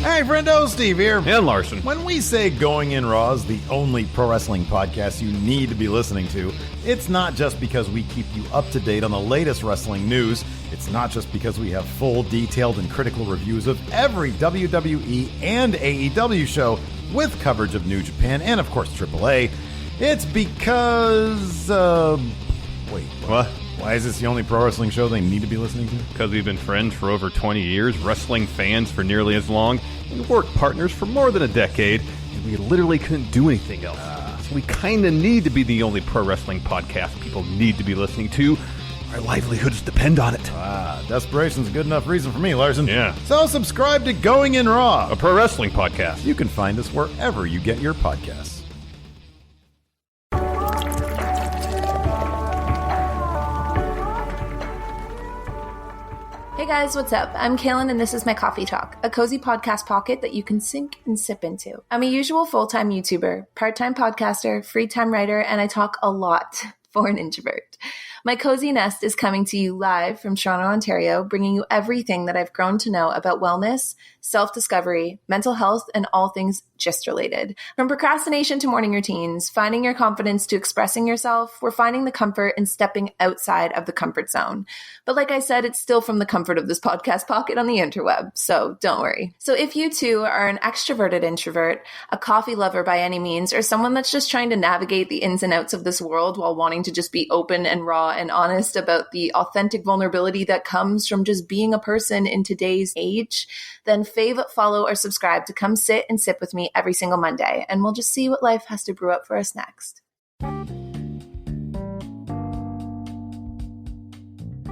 Hey, friendo, Steve here. And Larson. When we say Going In Raw is the only pro wrestling podcast you need to be listening to, it's not just because we keep you up to date on the latest wrestling news. It's not just because we have full, detailed, and critical reviews of every WWE and AEW show with coverage of New Japan and, of course, AAA. It's because, wait, what? Why is this the only pro wrestling show they need to be listening to? Because we've been friends for over 20 years, wrestling fans for nearly as long, and work partners for more than a decade, and we literally couldn't do anything else. So we kind of need to be the only pro wrestling podcast people need to be listening to. Our livelihoods depend on it. Desperation's a good enough reason for me, Larson. Yeah. So subscribe to Going In Raw, A pro wrestling podcast. You can find us wherever you get your podcasts. Hey guys, what's up? I'm Kaylin and this is my Coffee Talk, a cozy podcast pocket that you can sink and sip into. I'm a usual full-time YouTuber, part-time podcaster, free-time writer, and I talk a lot for an introvert. My cozy nest is coming to you live from Toronto, Ontario, bringing you everything that I've grown to know about wellness, self-discovery, mental health, and all things gist related. From procrastination to morning routines, finding your confidence to expressing yourself, we're finding the comfort in stepping outside of the comfort zone. But like I said, it's still from the comfort of this podcast pocket on the interweb, so don't worry. So if you too are an extroverted introvert, a coffee lover by any means, or someone that's just trying to navigate the ins and outs of this world while wanting to just be open and raw and honest about the authentic vulnerability that comes from just being a person in today's age, then fave, follow, or subscribe to come sit and sip with me every single Monday, and we'll just see what life has to brew up for us next.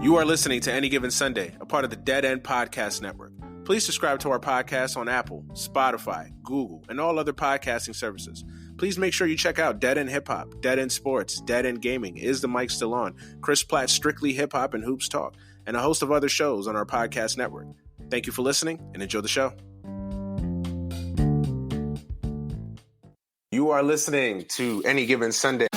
You are listening to Any Given Sunday, a part of the Dead End Podcast Network. Please subscribe to our podcast on Apple, Spotify, Google, and all other podcasting services. Please make sure you check out Dead End Hip Hop, Dead End Sports, Dead End Gaming, Is the Mic Still On, Chris Platt's Strictly Hip Hop and Hoops Talk, and a host of other shows on our podcast network. Thank you for listening and enjoy the show. You are listening to Any Given Sunday.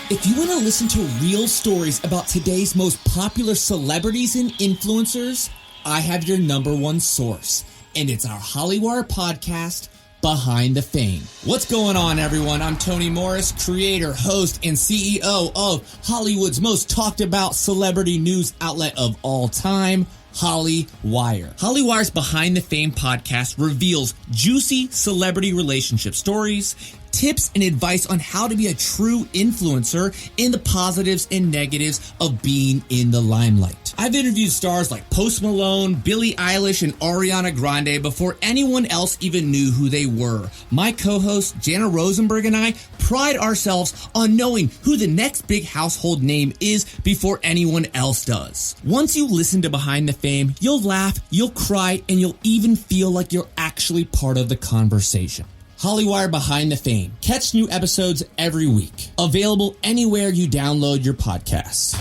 If you want to listen to real stories about today's most popular celebrities and influencers, I have your number one source, and it's our Hollywire podcast, Behind the Fame. What's going on, everyone? I'm Tony Morris, creator, host, and CEO of Hollywood's most talked about celebrity news outlet of all time, Hollywire. Hollywire's Behind the Fame podcast reveals juicy celebrity relationship stories, tips and advice on how to be a true influencer, and the positives and negatives of being in the limelight. I've interviewed stars like Post Malone, Billie Eilish, and Ariana Grande before anyone else even knew who they were. My co-host Jana Rosenberg and I pride ourselves on knowing who the next big household name is before anyone else does. Once you listen to Behind the Fame, you'll laugh, you'll cry, and you'll even feel like you're actually part of the conversation. Hollywire Behind the Fame. Catch new episodes every week. Available anywhere you download your podcasts.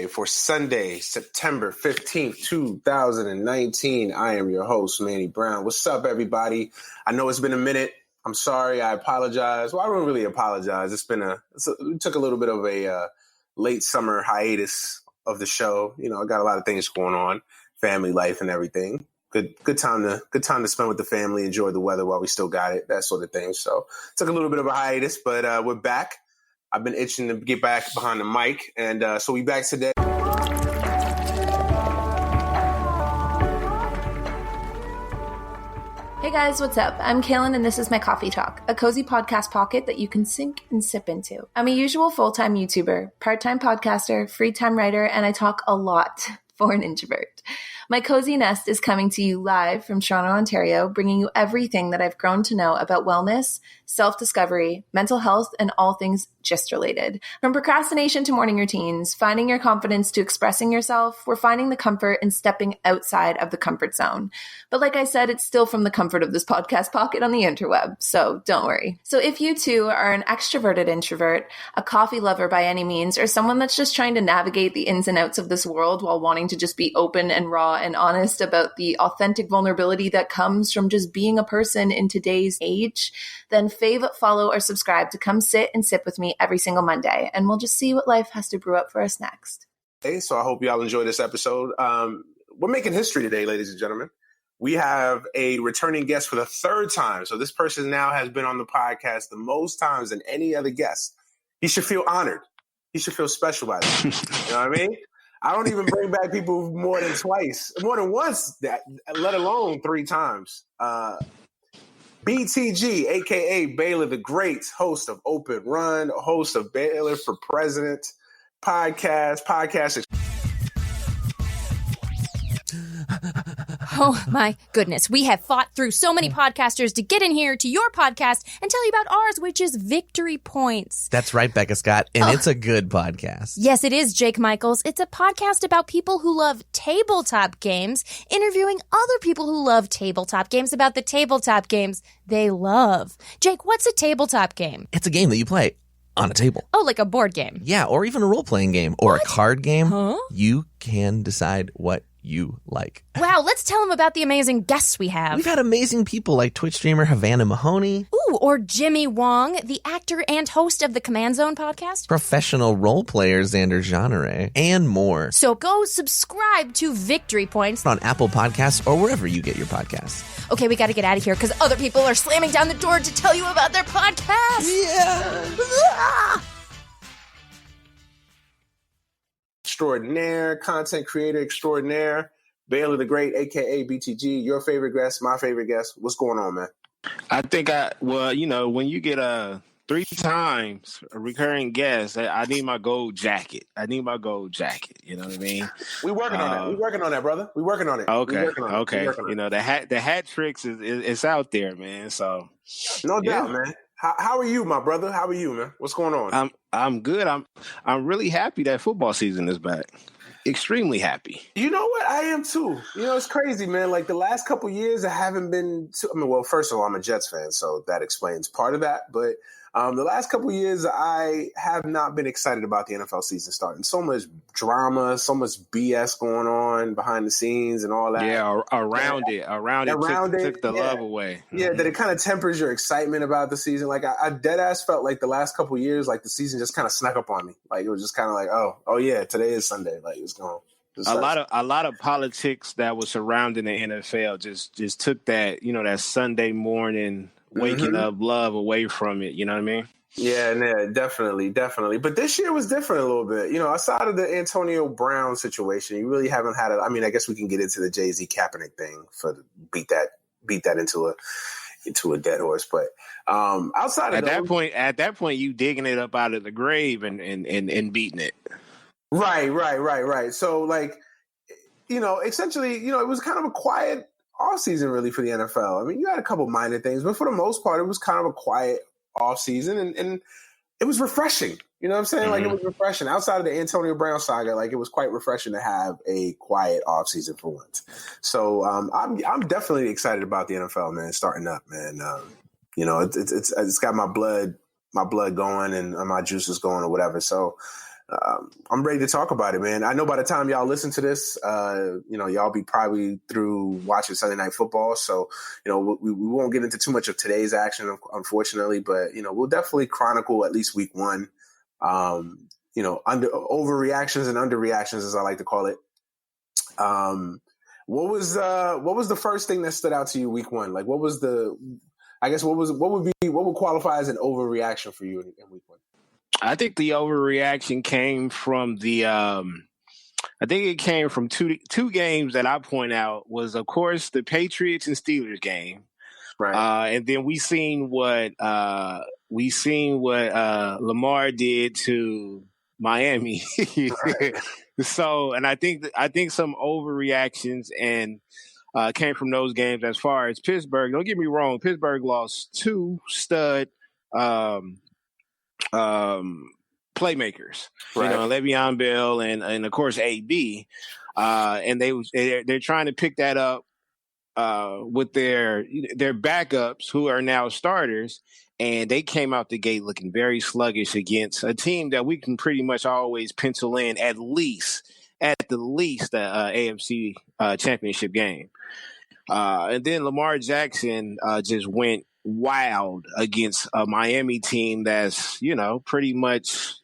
For Sunday, September 15th, 2019, I am your host, Manny Brown. What's up, everybody? I know it's been a minute. I'm sorry. I apologize. Well, I don't really apologize. We took a little bit of a late summer hiatus of the show. You know, I got a lot of things going on. Family life and everything. Good time to spend with the family, enjoy the weather while we still got it, that sort of thing. So took a little bit of a hiatus, but we're back. I've been itching to get back behind the mic, and so we back today. Hey guys, what's up? I'm Kaylin and this is my Coffee Talk, a cozy podcast pocket that you can sink and sip into. I'm a usual full-time YouTuber, part-time podcaster, free-time writer, and I talk a lot for an introvert. My cozy nest is coming to you live from Toronto, Ontario, bringing you everything that I've grown to know about wellness, self-discovery, mental health, and all things gist related. From procrastination to morning routines, finding your confidence to expressing yourself, we're finding the comfort in stepping outside of the comfort zone. But like I said, it's still from the comfort of this podcast pocket on the interweb, so don't worry. So if you too are an extroverted introvert, a coffee lover by any means, or someone that's just trying to navigate the ins and outs of this world while wanting to just be open and raw and honest about the authentic vulnerability that comes from just being a person in today's age, then fave, follow, or subscribe to come sit and sip with me every single Monday, and we'll just see what life has to brew up for us next. So I hope y'all enjoy this episode. We're making history today, ladies and gentlemen. We have a returning guest for the third time. So this person now has been on the podcast the most times than any other guest. He should feel honored. He should feel special by that. You know what I mean? I don't even bring back people more than once, let alone 3 times. BTG, a.k.a. Baylor the Great, host of Open Run, host of Baylor for President, podcast. Oh, my goodness. We have fought through so many podcasters to get in here to your podcast and tell you about ours, which is Victory Points. That's right, Becca Scott, and it's a good podcast. Yes, it is, Jake Michaels. It's a podcast about people who love tabletop games, interviewing other people who love tabletop games about the tabletop games they love. Jake, what's a tabletop game? It's a game that you play on a table. Oh, like a board game. Yeah, or even a role-playing game or a card game. Huh? You can decide what you like. Wow, let's tell them about the amazing guests we have. We've had amazing people like Twitch streamer Havana Mahoney. Ooh, or Jimmy Wong, the actor and host of the Command Zone podcast. Professional role player Xander Genre, and more. So go subscribe to Victory Points On Apple Podcasts or wherever you get your podcasts. Okay, we got to get out of here because other people are slamming down the door to tell you about their podcast. Yeah. Extraordinaire, content creator extraordinaire, Baylor the Great, a.k.a. BTG, your favorite guest, my favorite guest. What's going on, man? I think when you get 3 times a recurring guest, I need my gold jacket. You know what I mean? We're working on that, brother. We're working on it. Okay. Okay. You know, the hat tricks is out there, man. So no doubt, man. How are you, my brother? How are you, man? What's going on? I'm good. I'm really happy that football season is back. Extremely happy. You know what? I am too. You know, it's crazy, man. Like the last couple of years, I haven't been well, first of all, I'm a Jets fan, so that explains part of that. But the last couple of years, I have not been excited about the NFL season starting. So much drama, so much BS going on behind the scenes and all that. Yeah, around it took the love away. Yeah, that it kind of tempers your excitement about the season. Like I dead ass felt like the last couple of years, like the season just kind of snuck up on me. Like it was just kind of like, oh yeah, today is Sunday. Like it's gone. A lot of politics that was surrounding the NFL just took that, that Sunday morning waking up love away from it. You know what I mean? Yeah, definitely. But this year was different a little bit. You know, outside of the Antonio Brown situation, you really haven't had I mean, I guess we can get into the Jay-Z Kaepernick thing beat that into a dead horse. But outside of at that point, you digging it up out of the grave and beating it. Right. So, like, essentially, it was kind of a quiet offseason, really, for the NFL. I mean, you had a couple minor things, but for the most part, it was kind of a quiet offseason, and it was refreshing. You know what I'm saying? Like, it was refreshing. Outside of the Antonio Brown saga, like, it was quite refreshing to have a quiet offseason for once. So, I'm definitely excited about the NFL, man, starting up, man. It's got my blood going and my juices going or whatever. So, I'm ready to talk about it, man. I know by the time y'all listen to this, y'all be probably through watching Sunday Night Football. So, we won't get into too much of today's action, unfortunately, but, we'll definitely chronicle at least week 1. Overreactions and underreactions, as I like to call it. What was the first thing that stood out to you week 1? Like, what would qualify as an overreaction for you in week 1? I think the overreaction came from two games that I point out was, of course, the Patriots and Steelers game. Right. And then we seen what Lamar did to Miami. Right. So, and I think some overreactions and came from those games as far as Pittsburgh. Don't get me wrong. Pittsburgh lost 2 stud playmakers, right. Le'Veon Bell and of course AB, and they're trying to pick that up with their backups who are now starters, and they came out the gate looking very sluggish against a team that we can pretty much always pencil in at the least the AFC championship game, and then Lamar Jackson just went wild against a Miami team that's, pretty much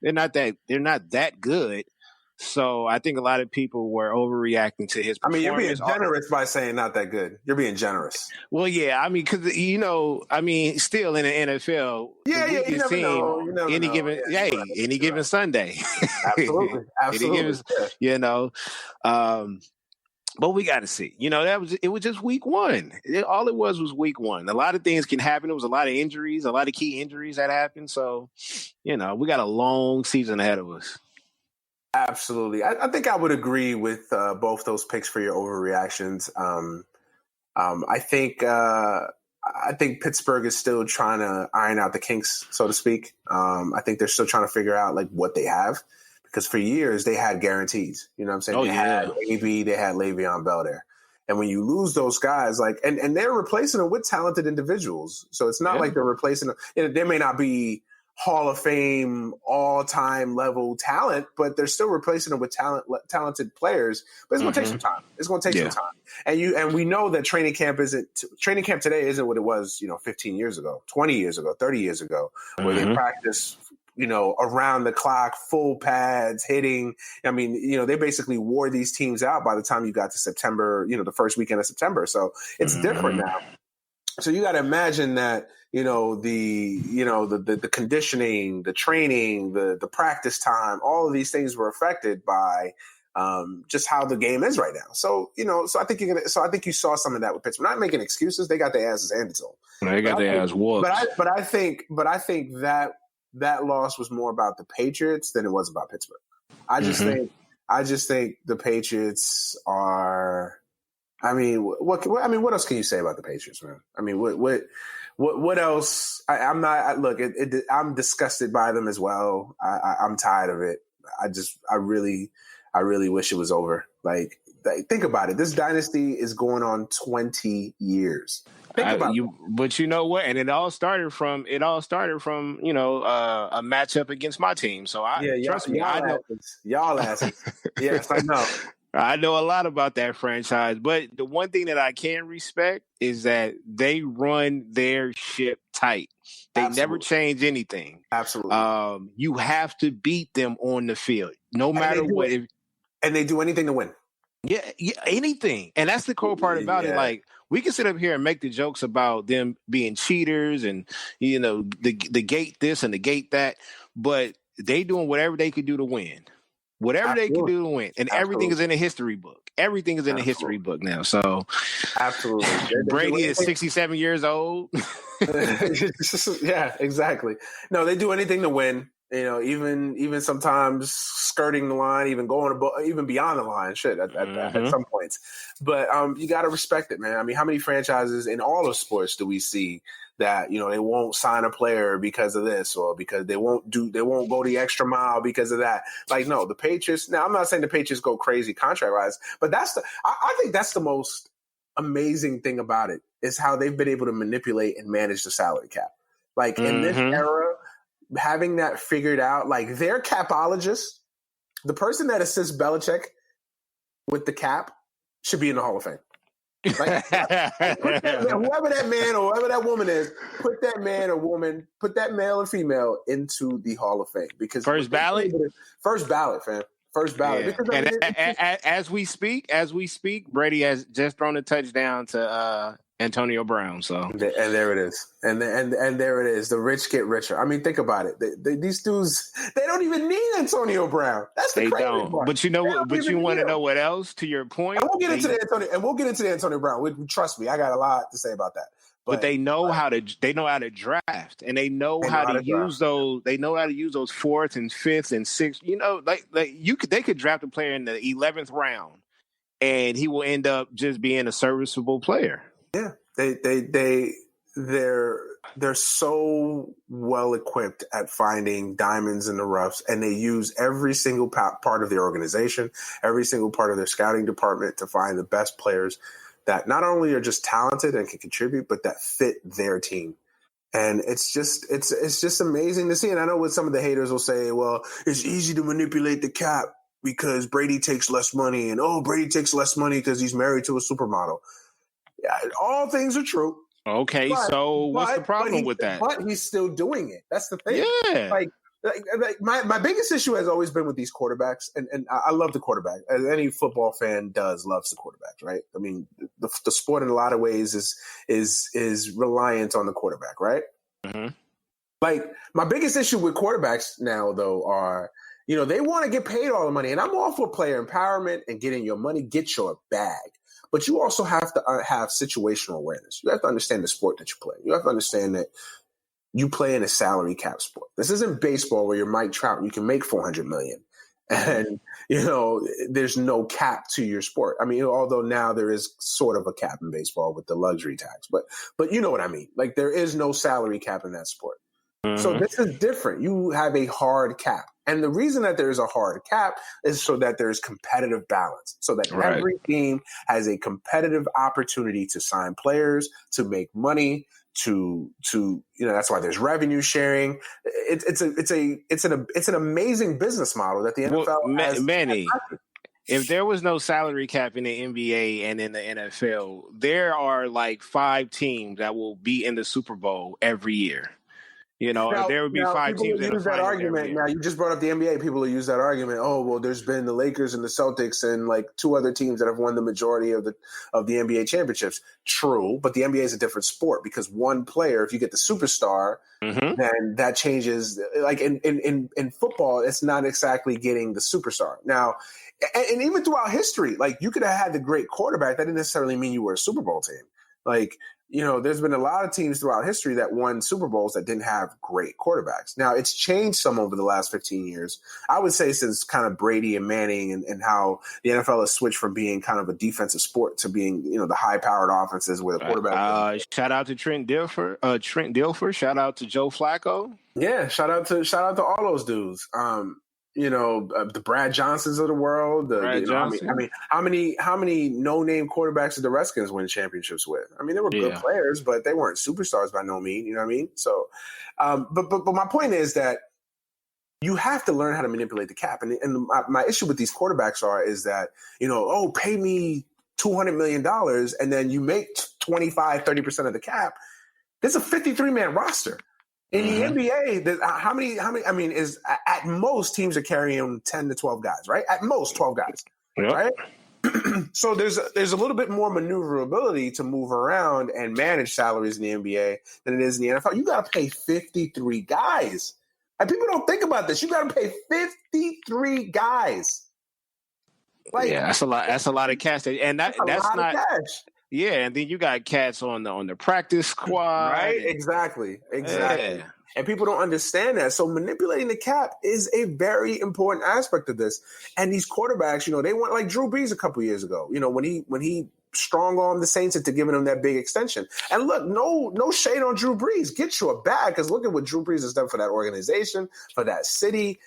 they're not that good, So I think a lot of people were overreacting to his I mean, performance. you're being generous by saying not that good. You're being generous. Well, yeah, I mean, because still in the NFL, Yeah, the you weakest never team know. You never any know. given Yeah, you're right. any given Sunday, Absolutely, any given, yeah. But we got to see. It was just week one. All it was week one. A lot of things can happen. There was a lot of injuries, a lot of key injuries that happened. So, we got a long season ahead of us. Absolutely. I think I would agree with both those picks for your overreactions. I think Pittsburgh is still trying to iron out the kinks, so to speak. I think they're still trying to figure out like what they have, because for years they had guarantees. You know what I'm saying? Had AB, they had Le'Veon Bell there. And when you lose those guys, like, and they're replacing them with talented individuals. So it's not like they're replacing them. They may not be Hall of Fame, all-time level talent, but they're still replacing them with talented players. But it's going to take some time. It's going to take some time. And we know that training camp today isn't what it was, 15 years ago, 20 years ago, 30 years ago, where they practice, around the clock, full pads, hitting. I mean, they basically wore these teams out by the time you got to September, the first weekend of September. So it's different now. So you got to imagine that, the conditioning, the training, the practice time, all of these things were affected by just how the game is right now. So, I think I think you saw some of that with Pittsburgh. Not making excuses. They got their asses handed to them. They got their ass whooped. But I think that loss was more about the Patriots than it was about Pittsburgh. I just think the Patriots are. I mean, what else can you say about the Patriots, man? I mean, what else? I'm disgusted by them as well. I'm tired of it. I really wish it was over. Like, think about it. This dynasty is going on 20 years. But you know what? And it all started from a matchup against my team. So trust me, I know y'all asses. Yes, I know. I know a lot about that franchise, but the one thing that I can respect is that they run their ship tight. They never change anything. Absolutely. You have to beat them on the field, no matter what. And they do anything to win. Yeah, anything. And that's the cool part about it. Like, we can sit up here and make the jokes about them being cheaters and, the gate this and the gate that, but they doing whatever they could do to win. Whatever they can do to win. And everything is in the history book. Everything is in the history book now. So absolutely. Brady is 67 years old. Yeah, exactly. No, they do anything to win. Even sometimes skirting the line, even beyond the line, at some points. But you got to respect it, man. I mean, how many franchises in all of sports do we see that they won't sign a player because of this, or because they won't go the extra mile because of that? Like, no, the Patriots. Now, I'm not saying the Patriots go crazy contract wise, but I think that's the most amazing thing about it, is how they've been able to manipulate and manage the salary cap. Like, in this era, having that figured out, like, their capologist, the person that assists Belichick with the cap, should be in the Hall of Fame. Like, whoever that man or whoever that woman is, put that man or woman, put that male or female into the Hall of Fame, because first ballot, fam. First ballot. Yeah. Because as we speak, Brady has just thrown a touchdown to Antonio Brown. So and there it is, and there it is. The rich get richer. I mean, think about it. These dudes, they don't even need Antonio Brown. That's the crazy part. But you want to know what else? To your point, and we'll get into the Antonio Brown. Trust me, I got a lot to say about that. But they know how to draft, and they know how to use those. They know how to use those fourth and fifth and sixth. They could draft a player in the 11th round, and he will end up just being a serviceable player. Yeah, they're so well equipped at finding diamonds in the roughs, and they use every single part of the organization, every single part of their scouting department to find the best players that not only are just talented and can contribute, but that fit their team. And it's just amazing to see. And I know what some of the haters will say, well, it's easy to manipulate the cap because Brady takes less money, and Brady takes less money because he's married to a supermodel. Yeah, all things are true. Okay, so what's the problem with that? But he's still doing it. That's the thing. Yeah. Like, My biggest issue has always been with these quarterbacks, and I love the quarterback. As any football fan loves the quarterback, right? I mean, the sport in a lot of ways is reliant on the quarterback, right? Mm-hmm. Like, my biggest issue with quarterbacks now, though, are, they want to get paid all the money. And I'm all for player empowerment and getting your money, get your bag. But you also have to have situational awareness. You have to understand the sport that you play. You have to understand that you play in a salary cap sport. This isn't baseball where you're Mike Trout and you can make $400 million. And, there's no cap to your sport. I mean, although now there is sort of a cap in baseball with the luxury tax. But you know what I mean? Like, there is no salary cap in that sport. So this is different. You have a hard cap. And the reason that there is a hard cap is so that there's competitive balance, so that every team has a competitive opportunity to sign players, to make money, to that's why there's revenue sharing. It's an amazing business model that the NFL has. Manny, if there was no salary cap in the NBA and in the NFL, there are like 5 teams that will be in the Super Bowl every year. There would be 5 teams that use that argument. Now, you just brought up the NBA. People will use that argument. Oh, well, there's been the Lakers and the Celtics and like 2 other teams that have won the majority of the NBA championships. True, but the NBA is a different sport because one player, if you get the superstar, then that changes. Like in football, it's not exactly getting the superstar. Now, and even throughout history, like, you could have had the great quarterback. That didn't necessarily mean you were a Super Bowl team. Like, there's been a lot of teams throughout history that won Super Bowls that didn't have great quarterbacks. Now, it's changed some over the last 15 years. I would say since kind of Brady and Manning and how the NFL has switched from being kind of a defensive sport to being, the high-powered offenses where the quarterback. Shout out to Trent Dilfer. Shout out to Joe Flacco. Yeah, shout out to all those dudes. The Brad Johnsons of the world. Johnson. I mean, how many no-name quarterbacks did the Redskins win championships with? I mean, they were good players, but they weren't superstars by no means. You know what I mean? So, but my point is that you have to learn how to manipulate the cap. And my issue with these quarterbacks is that, pay me $200 million and then you make 25-30% of the cap. There's a 53-man roster. In the NBA, how many? I mean, is at most teams are carrying 10 to 12 guys, right? At most 12 guys, right? So there's a little bit more maneuverability to move around and manage salaries in the NBA than it is in the NFL. You got to pay 53 guys, and people don't think about this. You got to pay 53 guys. Like, that's a lot. That's a lot of cash, and that's not cash. Yeah, and then you got cats on the practice squad. Right? Exactly. Yeah. And people don't understand that. So manipulating the cap is a very important aspect of this. And these quarterbacks, they went like Drew Brees a couple years ago, when he strong-armed the Saints into giving them that big extension. And look, no shade on Drew Brees. Get you a bag, because look at what Drew Brees has done for that organization, for that city.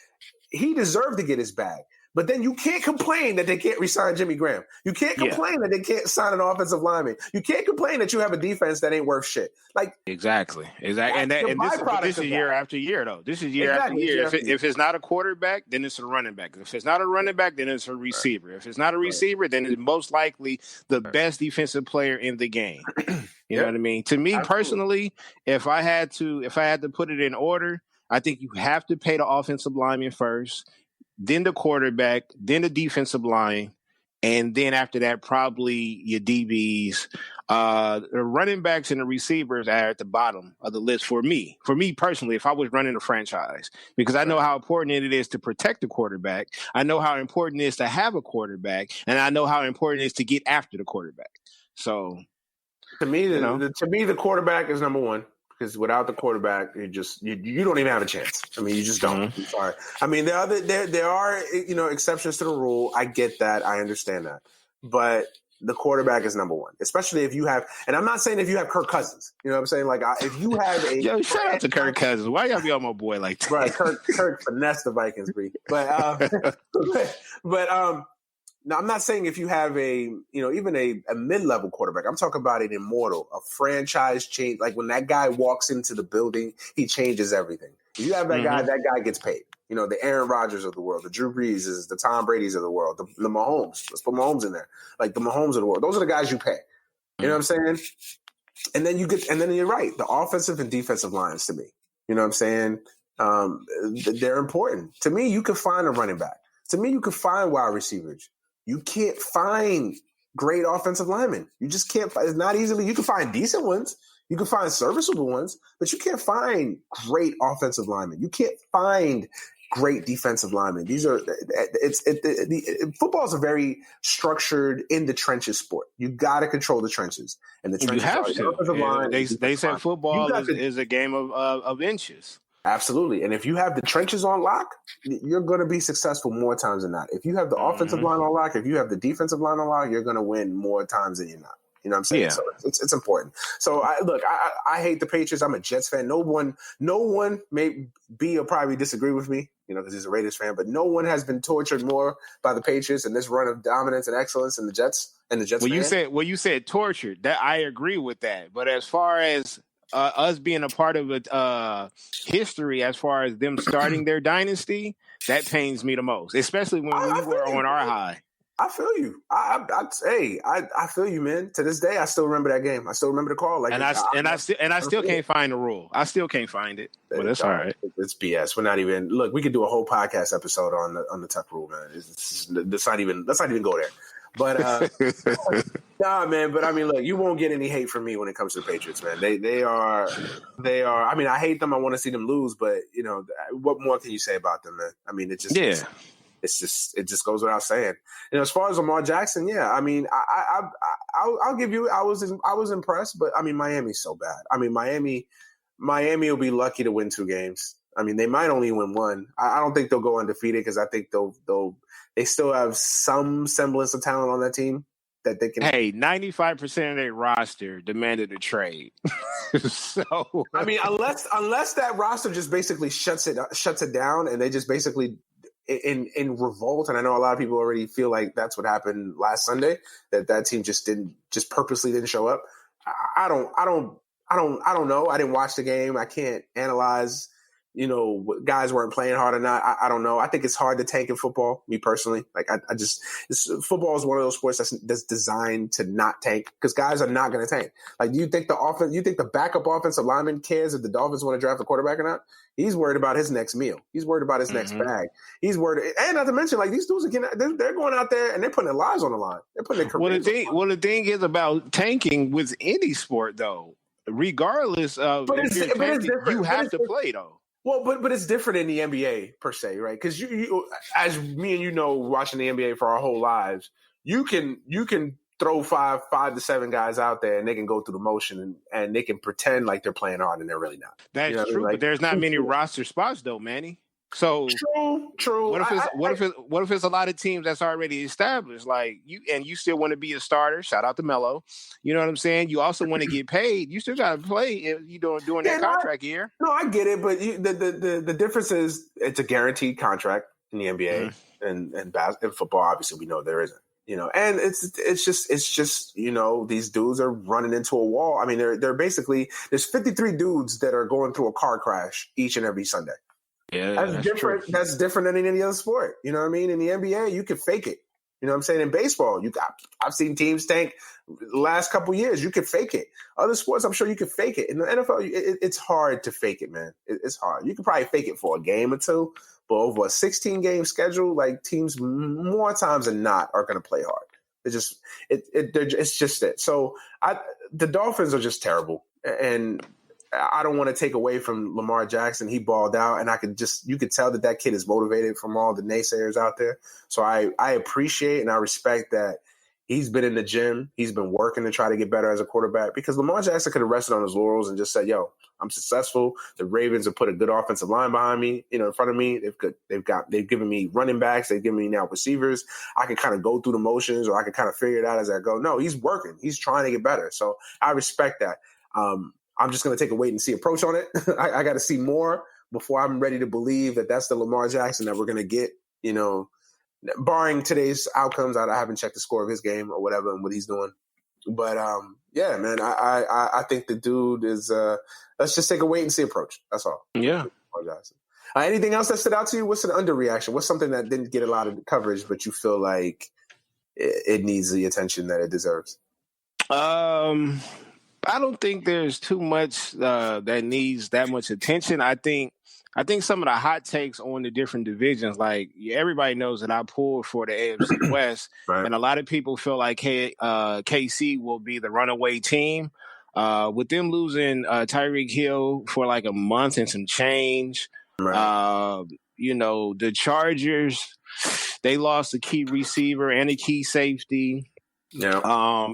He deserved to get his bag. But then you can't complain that they can't re-sign Jimmy Graham. You can't complain that they can't sign an offensive lineman. You can't complain that you have a defense that ain't worth shit. Like, exactly. And this is year after year, though. This is year after year. If it's not a quarterback, then it's a running back. If it's not a running back, then it's a receiver. If it's not a receiver, then it's most likely the best defensive player in the game. You know what I mean? To me personally, if I had to put it in order, I think you have to pay the offensive lineman first, then the quarterback, then the defensive line, and then after that, probably your DBs. The running backs and the receivers are at the bottom of the list for me. For me personally, if I was running a franchise, because I know how important it is to protect the quarterback. I know how important it is to have a quarterback, and I know how important it is to get after the quarterback. So, to me, the quarterback is number one. Because without the quarterback, you don't even have a chance. I mean, you just don't. I'm sorry. I mean, there are exceptions to the rule. I get that. I understand that. But the quarterback is number one, especially if you have. And I'm not saying if you have Kirk Cousins. You know what I'm saying? Like, if you have a shout out to Kirk Cousins. Why y'all be on my boy like that? Right, Kirk finessed the Vikings, Bree. But now, I'm not saying if you have even a mid-level quarterback. I'm talking about an immortal, a franchise change. Like, when that guy walks into the building, he changes everything. If you have that guy, that guy gets paid. The Aaron Rodgers of the world, the Drew Brees, the Tom Brady's of the world, the Mahomes. Let's put Mahomes in there. Like, the Mahomes of the world. Those are the guys you pay. You know what I'm saying? And then you're right. The offensive and defensive lines to me. You know what I'm saying? They're important. To me, you could find a running back. To me, you could find wide receivers. You can't find great offensive linemen. You just can't. It's not easily. You can find decent ones. You can find serviceable ones, but you can't find great offensive linemen. You can't find great defensive linemen. Football is a very structured in the trenches sport. You got to control the trenches, and the trenches You have are to. the offensive line. They said football is a game of inches. Absolutely. And if you have the trenches on lock, you're going to be successful more times than not. If you have the offensive line on lock, if you have the defensive line on lock, you're going to win more times than you're not. You know what I'm saying? Yeah. So it's important. So I hate the Patriots. I'm a Jets fan. No one may be or probably disagree with me, because he's a Raiders fan, but no one has been tortured more by the Patriots in this run of dominance and excellence in the Jets and the Jets. You said tortured. That I agree with that. But as far as us being a part of history, as far as them starting their dynasty, that pains me the most, especially when we were on our high. I feel you. I feel you, man. To this day, I still remember that game. I still remember the call. I still can't find the rule. I still can't find it. But it's all right. It's BS. We're not even. Look, we could do a whole podcast episode on the Tuck rule, man. Let's not even go there. But nah, man. But I mean, look, you won't get any hate from me when it comes to the Patriots, man. They are. I mean, I hate them. I want to see them lose, but what more can you say about them, man? I mean, it just goes without saying. As far as Lamar Jackson, yeah, I mean, I'll give you. I was impressed, but I mean, Miami's so bad. I mean, Miami will be lucky to win 2 games. I mean, they might only win 1. I don't think they'll go undefeated because I think they still have some semblance of talent on that team that they can. Hey, 95% of their roster demanded a trade. So I mean, unless that roster just basically shuts it down, and they just basically in revolt. And I know a lot of people already feel like that's what happened last Sunday. That team just purposely didn't show up. I don't know. I didn't watch the game. I can't analyze. Guys weren't playing hard or not. I don't know. I think it's hard to tank in football, me personally. Like football is one of those sports that's designed to not tank because guys are not going to tank. Like, do you think the backup offensive lineman cares if the Dolphins want to draft a quarterback or not? He's worried about his next meal. He's worried about his next bag. He's worried, and not to mention, like, these dudes they're going out there and they're putting their lives on the line. They're putting their careers on the line. Well, the thing is about tanking with any sport, though, regardless of if you're tanking, you have to play, though. Well, but it's different in the NBA per se, right? Because you, as me and watching the NBA for our whole lives, you can throw five to seven guys out there and they can go through the motion and they can pretend like they're playing hard and they're really not. That's true, I mean? But there's not many roster spots though, Manny. So true. What if it's a lot of teams that's already established, like you still want to be a starter? Shout out to Melo. You know what I'm saying? You also want to get paid. You still got to play if you during that contract year. No, I get it, but the difference is it's a guaranteed contract in the NBA and in football. Obviously, we know there isn't. And it's just these dudes are running into a wall. I mean, they're basically there's 53 dudes that are going through a car crash each and every Sunday. Yeah, that's different. True. That's different than in any other sport. You know what I mean? In the NBA, you can fake it. You know what I'm saying? In baseball, I've seen teams tank the last couple years. You can fake it. Other sports, I'm sure you can fake it. In the NFL, it's hard to fake it, man. It's hard. You can probably fake it for a game or two, but over a 16-game schedule, like teams more times than not are going to play hard. It's just it. So the Dolphins are just terrible, and I don't want to take away from Lamar Jackson. He balled out, and you could tell that kid is motivated from all the naysayers out there. So I appreciate and I respect that he's been in the gym. He's been working to try to get better as a quarterback because Lamar Jackson could have rested on his laurels and just said, yo, I'm successful. The Ravens have put a good offensive line behind me, in front of me. They've given me running backs. They've given me now receivers. I can kind of go through the motions or I can kind of figure it out as I go. No, he's working. He's trying to get better. So I respect that. I'm just going to take a wait and see approach on it. I got to see more before I'm ready to believe that that's the Lamar Jackson that we're going to get, barring today's outcomes. I haven't checked the score of his game or whatever and what he's doing. But, yeah, man, I think the dude is let's just take a wait and see approach. That's all. Yeah. Anything else that stood out to you? What's an underreaction? What's something that didn't get a lot of coverage, but you feel like it needs the attention that it deserves? I don't think there's too much that needs that much attention. I think I think some of the hot takes on the different divisions, like everybody knows that I pulled for the AFC West, Right. and a lot of people feel like KC will be the runaway team. With them losing Tyreek Hill for like a month and some change, Right. The Chargers, they lost a key receiver and a key safety. Yeah.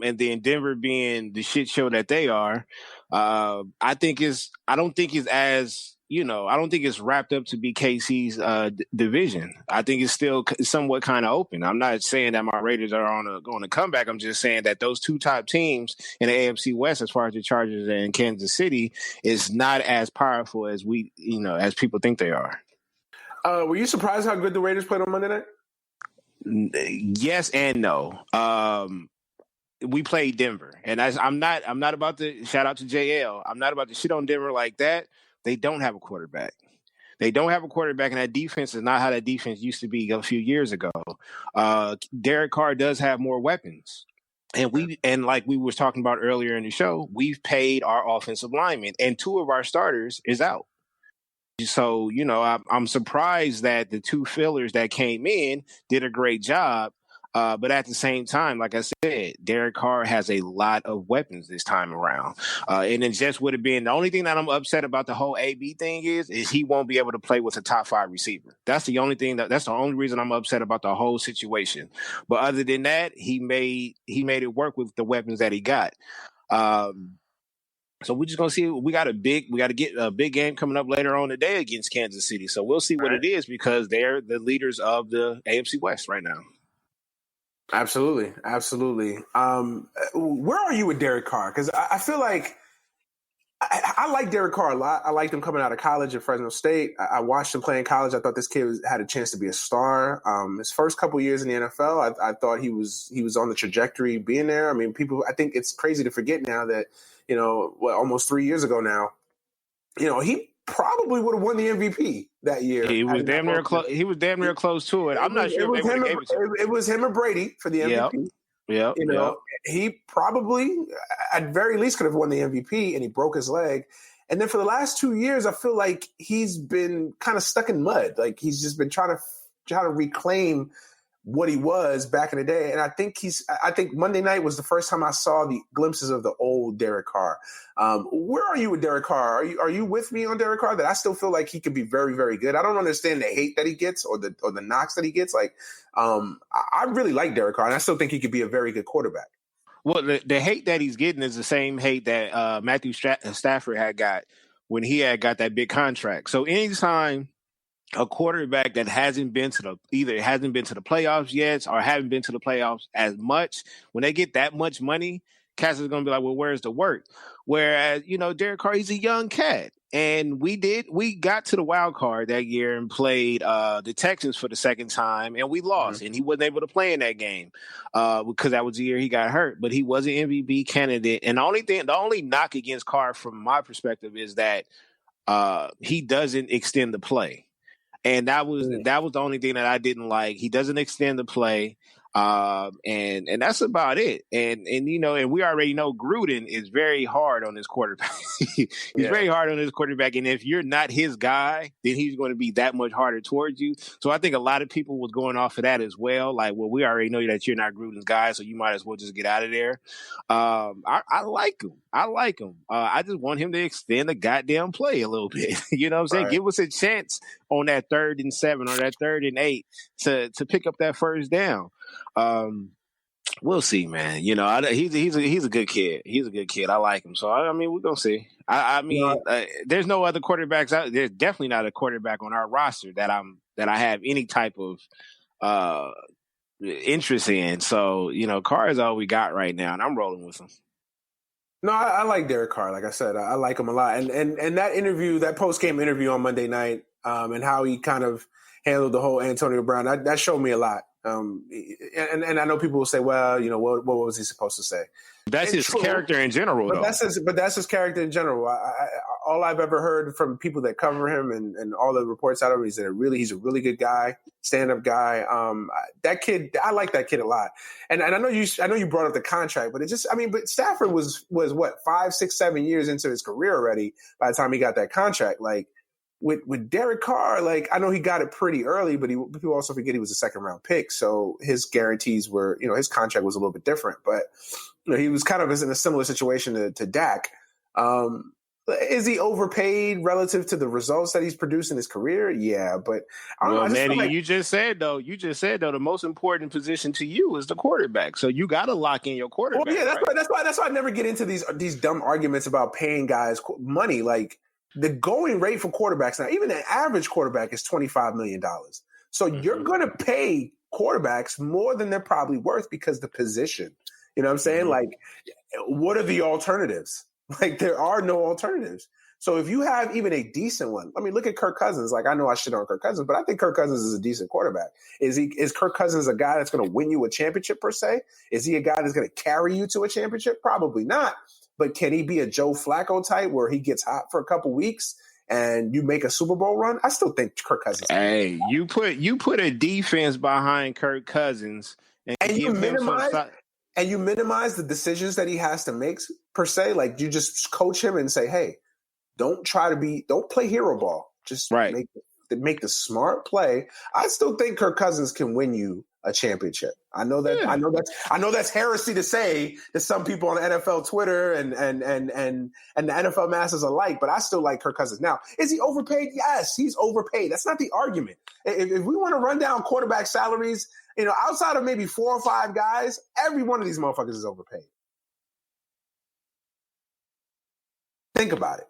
And then Denver being the shit show that they are, I don't think it's wrapped up to be KC's division. I think it's still somewhat kind of open. I'm not saying that my Raiders are on a comeback. I'm just saying that those two top teams in the AFC West, as far as the Chargers and Kansas City, is not as powerful as as people think they are. Were you surprised how good the Raiders played on Monday night? Yes and no. We played Denver, and I'm not about to shout out to JL. I'm not about to shit on Denver like that. They don't have a quarterback. And that defense is not how that defense used to be a few years ago. Derek Carr does have more weapons. And like we was talking about earlier in the show, we've paid our offensive linemen, and two of our starters is out. So, I'm surprised that the two fillers that came in did a great job. But at the same time, like I said, Derek Carr has a lot of weapons this time around. And it just would have been the only thing that I'm upset about the whole AB thing is he won't be able to play with a top 5 receiver. That's the only thing that's the only reason I'm upset about the whole situation. But other than that, he made it work with the weapons that he got. So we're just gonna see. We got to get a big game coming up later on today against Kansas City. So we'll see what it is, because they're the leaders of the AFC West right now. Absolutely. Where are you with Derek Carr? Because I feel like I like Derek Carr a lot. I liked him coming out of college at Fresno State. I watched him play in college. I thought this kid had a chance to be a star. His first couple years in the NFL, I thought he was on the trajectory being there. I mean, I think it's crazy to forget now that, almost 3 years ago now, he probably would have won the MVP that year. He was damn near close. He was damn near close to it. I'm not sure if they would have gave it to him. It was him or Brady for the MVP. Yeah. He probably, at very least, could have won the MVP, and he broke his leg. And then for the last 2 years, I feel like he's been kind of stuck in mud. Like he's just been trying to reclaim what he was back in the day. And I think Monday night was the first time I saw the glimpses of the old Derek Carr. Where are you with Derek Carr? Are you with me on Derek Carr that I still feel like he could be very, very good? I don't understand the hate that he gets or the knocks that he gets. Like, I really like Derek Carr, and I still think he could be a very good quarterback. Well, the hate that he's getting is the same hate that Matthew Stafford had got when he had got that big contract. So anytime a quarterback that hasn't been to the playoffs yet or haven't been to the playoffs as much, when they get that much money, Cass is going to be like, well, where's the work? Whereas, Derek Carr, he's a young cat. And we got to the wild card that year and played the Texans for the second time, and we lost. And he wasn't able to play in that game because that was the year he got hurt. But he was an MVP candidate. And the only knock against Carr from my perspective is that he doesn't extend the play. And that was the only thing that I didn't like. He doesn't extend the play. And that's about it. And we already know Gruden is very hard on his quarterback. He's very hard on his quarterback. And if you're not his guy, then he's going to be that much harder towards you. So I think a lot of people was going off of that as well. Like, well, we already know that you're not Gruden's guy, so you might as well just get out of there. I like him. I just want him to extend the goddamn play a little bit. You know what I'm saying? Right. Give us a chance on that 3rd and 7 or that 3rd and 8 to pick up that first down. We'll see, man. He's a good kid. He's a good kid. I like him. So I mean, we're gonna see. There's no other quarterbacks out. There's definitely not a quarterback on our roster that I have any type of interest in. So Carr is all we got right now, and I'm rolling with him. No, I like Derek Carr. Like I said, I like him a lot. And that interview, that post-game interview on Monday night, and how he kind of handled the whole Antonio Brown, that showed me a lot. And I know people will say, well, what was he supposed to say? That's his character in general, though. That's his character in general. All I've ever heard from people that cover him and all the reports out of him is that he's a really good guy, stand-up guy. That kid, I like that kid a lot. And I know you brought up the contract, but but Stafford was what, 5, 6, 7 years into his career already by the time he got that contract. Like, with Derek Carr, like I know he got it pretty early, but people also forget he was a second round pick, so his guarantees were, his contract was a little bit different. But he was kind of in a similar situation to Dak. Is he overpaid relative to the results that he's produced in his career? Yeah, but Manny, you just said though, the most important position to you is the quarterback. So you got to lock in your quarterback. Well, yeah, right? That's why I never get into these dumb arguments about paying guys money. Like the going rate for quarterbacks now, even an average quarterback is $25 million. So you're going to pay quarterbacks more than they're probably worth because the position. You know what I'm saying? Mm-hmm. Like, what are the alternatives? Like, there are no alternatives. So if you have even a decent one, I mean, look at Kirk Cousins. Like, I know I shit on Kirk Cousins, but I think Kirk Cousins is a decent quarterback. Is Kirk Cousins a guy that's going to win you a championship per se? Is he a guy that's going to carry you to a championship? Probably not. But can he be a Joe Flacco type where he gets hot for a couple weeks and you make a Super Bowl run? I still think Kirk Cousins. Hey, you put a defense behind Kirk Cousins and you minimize. And you minimize the decisions that he has to make per se. Like you just coach him and say, hey, don't play hero ball. Just make the smart play. I still think Kirk Cousins can win you a championship. I know that. Yeah. I know that's heresy to say to some people on NFL Twitter and the NFL masters alike. But I still like Kirk Cousins. Now, is he overpaid? Yes, he's overpaid. That's not the argument. If we want to run down quarterback salaries, outside of maybe 4 or 5 guys, every one of these motherfuckers is overpaid. Think about it.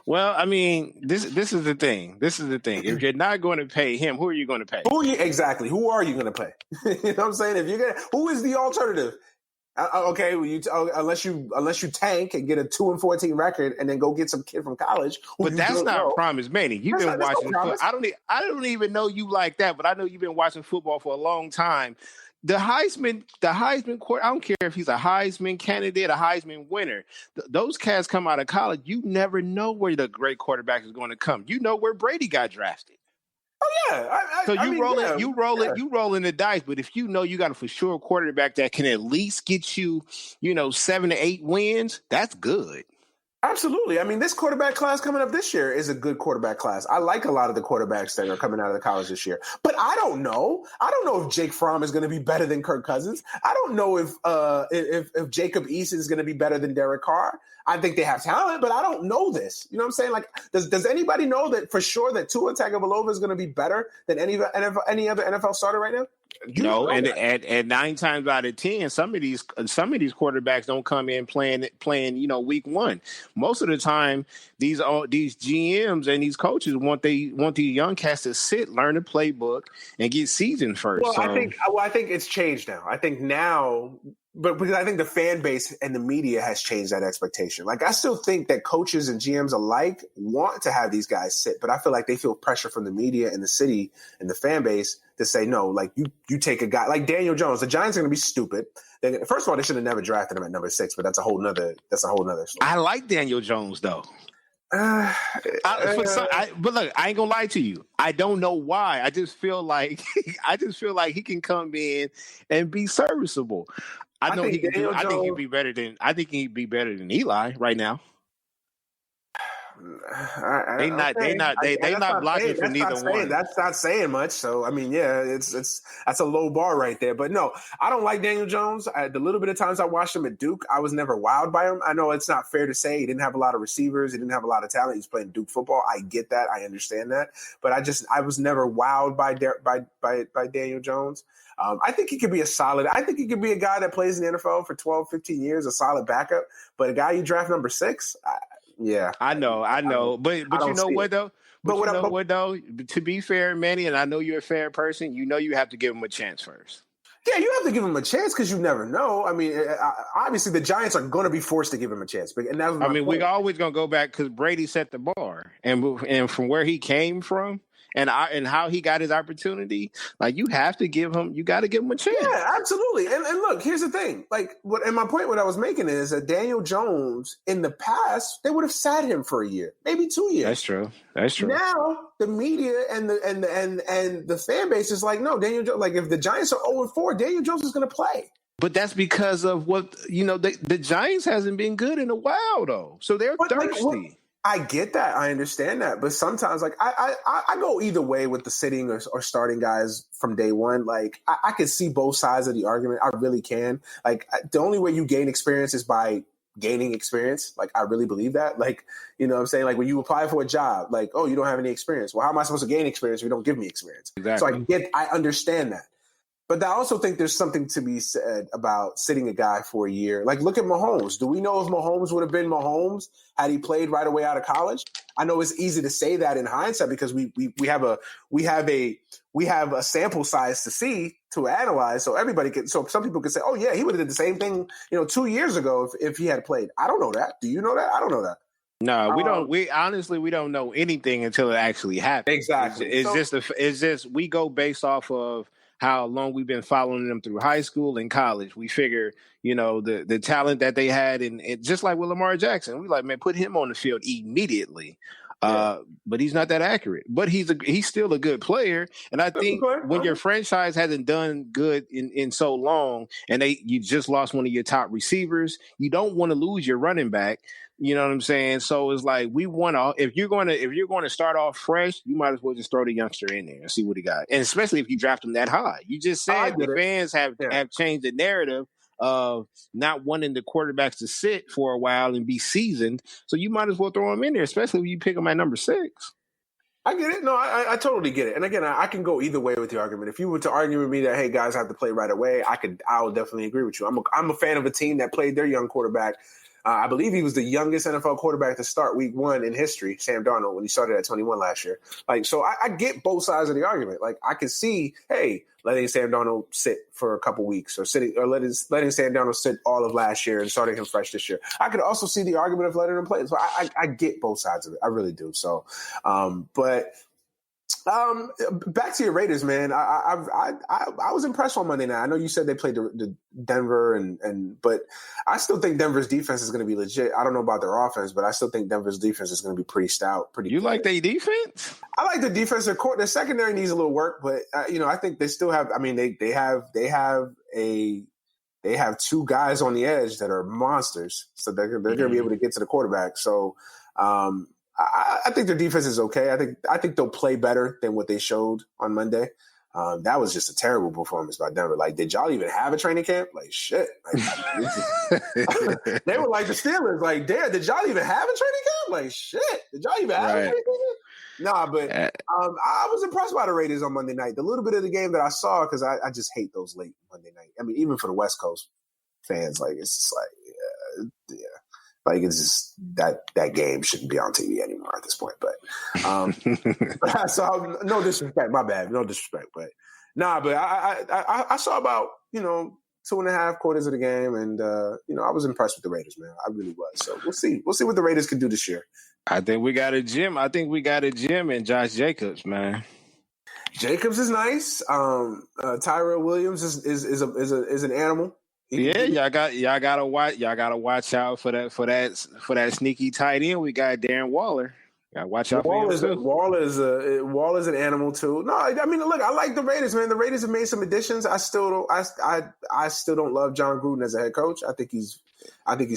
Well, I mean, this is the thing. If you're not going to pay him, who are you going to pay? Exactly. Who are you going to pay? You know what I'm saying? Who is the alternative? Okay, unless you tank and get a 2-14 record and then go get some kid from college. But that's not promise, Manny. You've been watching. I don't even know you like that, but I know you've been watching football for a long time. The Heisman, I don't care if he's a Heisman candidate, a Heisman winner. Those cats come out of college. You never know where the great quarterback is going to come. You know where Brady got drafted. Oh yeah. So you rolling the dice. But if you know you got a for sure quarterback that can at least get you, 7 to 8 wins, that's good. Absolutely. I mean, this quarterback class coming up this year is a good quarterback class. I like a lot of the quarterbacks that are coming out of the college this year. But I don't know. I don't know if Jake Fromm is going to be better than Kirk Cousins. I don't know if Jacob Eason is going to be better than Derek Carr. I think they have talent, but I don't know this. You know what I'm saying? Like, does anybody know that for sure that Tua Tagovailoa is going to be better than any other NFL starter right now? No, and at 9 times out of 10, some of these quarterbacks don't come in playing week 1. Most of the time, these GMs and these coaches want these young cats to sit, learn the playbook, and get seasoned first. Well, I think it's changed now. I think now. But because I think the fan base and the media has changed that expectation. Like, I still think that coaches and GMs alike want to have these guys sit, but I feel like they feel pressure from the media and the city and the fan base to say, no, like you take a guy like Daniel Jones. The Giants are going to be stupid. First of all, they should have never drafted him at number 6, but that's a whole nother story. I like Daniel Jones though. But look, I ain't gonna lie to you. I don't know why. I just feel like he can come in and be serviceable. I think he'd be better than Eli right now. They not blocking for neither one. That's not saying much. So I mean, yeah, that's a low bar right there. But no, I don't like Daniel Jones. The little bit of times I watched him at Duke, I was never wowed by him. I know it's not fair to say he didn't have a lot of receivers, he didn't have a lot of talent. He's playing Duke football. I get that, I understand that, but I was never wowed by Daniel Jones. I think he could be I think he could be a guy that plays in the NFL for 12, 15 years, a solid backup. But a guy you draft number 6, yeah. I know. But you know what, though? To be fair, Manny, and I know you're a fair person, you have to give him a chance first. Yeah, you have to give him a chance because you never know. I mean, obviously the Giants are going to be forced to give him a chance. We're always going to go back because Brady set the bar. And from where he came from, and how he got his opportunity, like you got to give him a chance. Yeah, absolutely. And look, here's the thing. Like, what I was making is that Daniel Jones in the past, they would have sat him for a year, maybe 2 years. That's true. Now the media and the fan base is like, no, Daniel Jones. Like, if the Giants are 0-4, Daniel Jones is going to play. But that's because of what the Giants hasn't been good in a while, though. So they're thirsty. I get that. I understand that. But sometimes, like, I go either way with the sitting or starting guys from day one. Like, I can see both sides of the argument. I really can. Like, the only way you gain experience is by gaining experience. Like, I really believe that. Like, you know what I'm saying? Like, when you apply for a job, like, oh, you don't have any experience. Well, how am I supposed to gain experience if you don't give me experience? Exactly. So I understand that. But I also think there's something to be said about sitting a guy for a year. Like, look at Mahomes. Do we know if Mahomes would have been Mahomes had he played right away out of college? I know it's easy to say that in hindsight because we have a sample size to see, to analyze. So some people can say, oh yeah, he would have did the same thing, 2 years ago if he had played. I don't know that. Do you know that? I don't know that. No, we don't. We honestly, we don't know anything until it actually happens. Exactly. It's just we go based off of how long we've been following them through high school and college. We figure, the talent that they had, and just like with Lamar Jackson, we like, man, put him on the field immediately. Yeah. But he's not that accurate. But he's still a good player. And I think when your franchise hasn't done good in so long, and you just lost one of your top receivers, you don't want to lose your running back. You know what I'm saying? So it's like we want to. If you're going to start off fresh, you might as well just throw the youngster in there and see what he got. And especially if you draft him that high, you just said the fans have changed the narrative of not wanting the quarterbacks to sit for a while and be seasoned. So you might as well throw him in there, especially when you pick him at number 6. I get it. No, I totally get it. And again, I can go either way with the argument. If you were to argue with me that, hey, guys have to play right away, I would definitely agree with you. I'm a fan of a team that played their young quarterback. I believe he was the youngest NFL quarterback to start week 1 in history, Sam Darnold, when he started at 21 last year. Like, so I get both sides of the argument. Like, I can see, hey, letting Sam Darnold sit for a couple weeks or letting Sam Darnold sit all of last year and starting him fresh this year. I could also see the argument of letting him play. So I get both sides of it. I really do. So, back to your Raiders, man. I was impressed on Monday night. I know you said they played the Denver, but I still think Denver's defense is going to be legit. I don't know about their offense, but I still think Denver's defense is going to be pretty stout. You like their defense? I like the defense. Their secondary needs a little work, but I think they still have. I mean, they have 2 guys on the edge that are monsters, so they're going to be able to get to the quarterback. So. I think their defense is okay. I think they'll play better than what they showed on Monday. That was just a terrible performance by Denver. Like, did y'all even have a training camp? Like, shit. Like, they were like the Steelers. Like, damn, did y'all even have a training camp? Like, shit. Did y'all even have a training camp? Nah, but I was impressed by the Raiders on Monday night. The little bit of the game that I saw, because I just hate those late Monday night. I mean, even for the West Coast fans, like, it's just like, yeah. Like, it's just that game shouldn't be on TV anymore at this point. But so no disrespect, my bad, no disrespect. But but I saw about 2.5 quarters of the game, and I was impressed with the Raiders, man. I really was. So we'll see what the Raiders can do this year. I think we got a gem. In Josh Jacobs, man. Jacobs is nice. Tyrell Williams is an animal. Yeah, y'all gotta watch out for that sneaky tight end. We got Darren Waller. Gotta watch out for him too. Waller's an animal too. No, I mean, look, I like the Raiders, man. The Raiders have made some additions. I still don't love John Gruden as a head coach. I think he's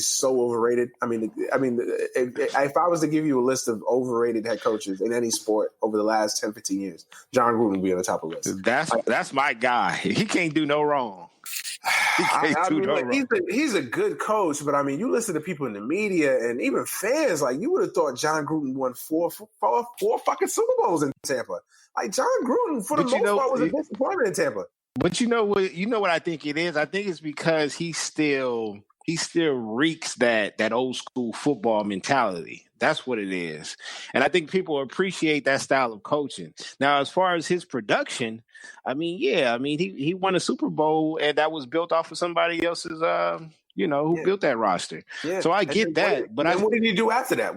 so overrated. I mean, if I was to give you a list of overrated head coaches in any sport over the last 10, 15 years, John Gruden would be on the top of the list. That's my guy. He can't do no wrong. He's a good coach, but I mean, you listen to people in the media and even fans, like, you would have thought John Gruden won four fucking Super Bowls in Tampa. Like, John Gruden, for the most part, was a disappointment in Tampa. But you know what I think it is? I think it's because he still reeks that old school football mentality. That's what it is. And I think people appreciate that style of coaching. Now, as far as his production, I mean, he won a Super Bowl, and that was built off of somebody else's, who built that roster. Yeah. So I get that. But what did he do after that?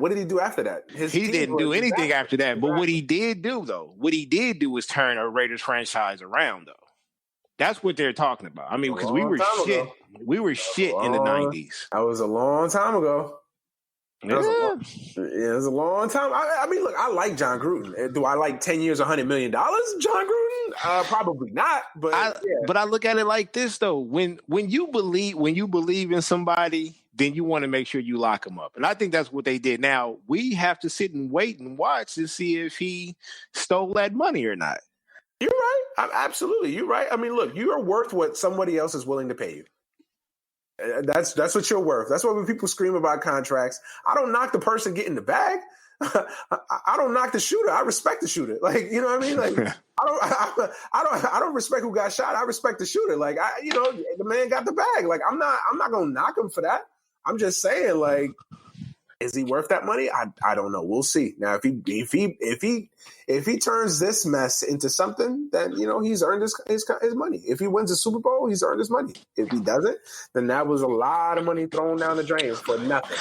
He didn't do anything after that. But what he did do was turn a Raiders franchise around, though. That's what they're talking about. I mean, because we were shit. We were shit in the 90s. That was a long time ago. Yeah. It was a long time. I mean, look, I like John Gruden. Do I like 10 years, $100 million? John Gruden? Probably not. But But I look at it like this though: when you believe in somebody, then you want to make sure you lock them up, and I think that's what they did. Now we have to sit and wait and watch to see if he stole that money or not. You're right. Absolutely, you're right. I mean, look, you are worth what somebody else is willing to pay you. That's what you're worth. That's why when people scream about contracts, I don't knock the person getting the bag. I don't knock the shooter. I respect the shooter. Like, you know what I mean? Like, I don't respect who got shot. I respect the shooter. Like, the man got the bag. Like, I'm not gonna knock him for that. I'm just saying, like, is he worth that money? I don't know. We'll see. Now, if he turns this mess into something, then he's earned his money. If he wins a Super Bowl, he's earned his money. If he doesn't, then that was a lot of money thrown down the drain for nothing.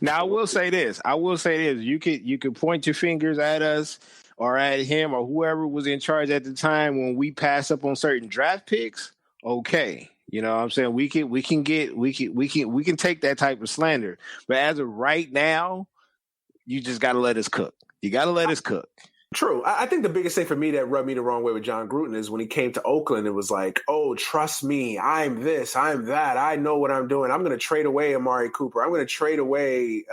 Now, I will say this. You could point your fingers at us or at him or whoever was in charge at the time when we pass up on certain draft picks. Okay. You know what I'm saying? We can take that type of slander. But as of right now, you just got to let us cook. You got to let us cook. True. I think the biggest thing for me that rubbed me the wrong way with John Gruden is when he came to Oakland, it was like, oh, trust me. I'm this, I'm that. I know what I'm doing. I'm going to trade away Amari Cooper. I'm going to trade away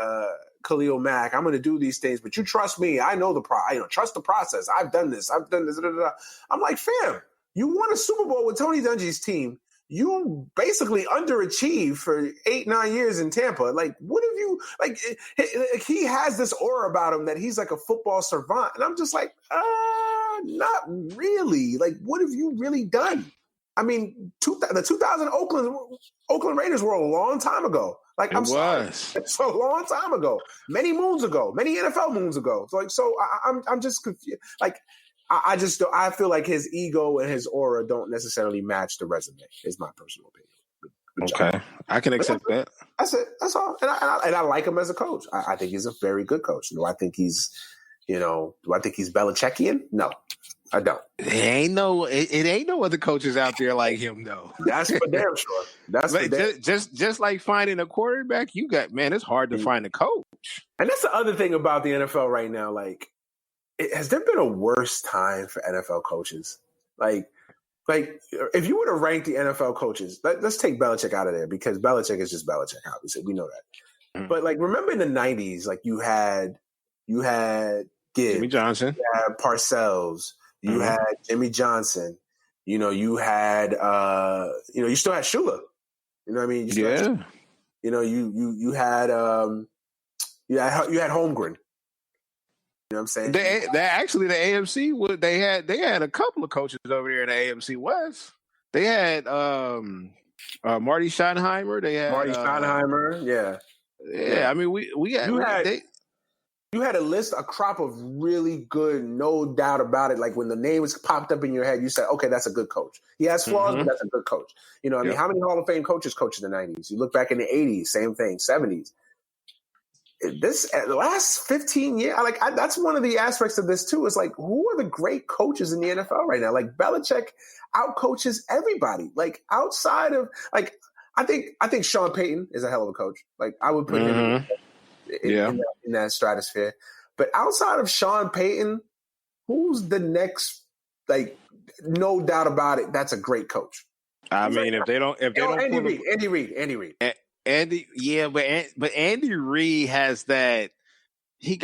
Khalil Mack. I'm going to do these things, but you trust me. I know trust the process. I've done this. Da, da, da. I'm like, fam, you won a Super Bowl with Tony Dungy's team. You basically underachieved for 8-9 years in Tampa. Like, what have you like? He has this aura about him that he's like a football savant, and I'm just like, not really. Like, what have you really done? I mean, the 2000 Oakland Raiders were a long time ago. Like, sorry, it's a long time ago, many moons ago, many NFL moons ago. So I'm just confused. Like, I feel like his ego and his aura don't necessarily match the resume. Is my personal opinion. Okay, I can accept that. That's it. That's all. And I like him as a coach. I think he's a very good coach. Do I think he's Belichickian? No, I don't. It ain't no other coaches out there like him though. That's for damn sure. That's just like finding a quarterback. It's hard to find a coach. And that's the other thing about the NFL right now. Like, has there been a worse time for NFL coaches? Like if you were to rank the NFL coaches, let's take Belichick out of there because Belichick is just Belichick. Obviously, we know that. But like, remember in the '90s, like you had Gibbs, Jimmy Johnson, you had Parcells, you had Jimmy Johnson. You had you still had Shula. You know what I mean? You had Holmgren. You know what I'm saying? They actually the AFC they had a couple of coaches over there in the AFC West. They had Marty Schottenheimer. They had Marty Schottenheimer. Yeah. I mean, we had you had a crop of really good, no doubt about it. Like when the name was popped up in your head, you said, "Okay, that's a good coach. He has flaws, but that's a good coach." You know what I mean? How many Hall of Fame coaches coached in the '90s? You look back in the '80s, same thing. '70s. The last 15 years, that's one of the aspects of this too. Is like, who are the great coaches in the NFL right now? Like Belichick outcoaches everybody. Like outside of I think Sean Payton is a hell of a coach. Like I would put him in that stratosphere. But outside of Sean Payton, who's the next? Like, no doubt about it, that's a great coach. I mean, if they don't Andy Reid. But Andy Reid has that. He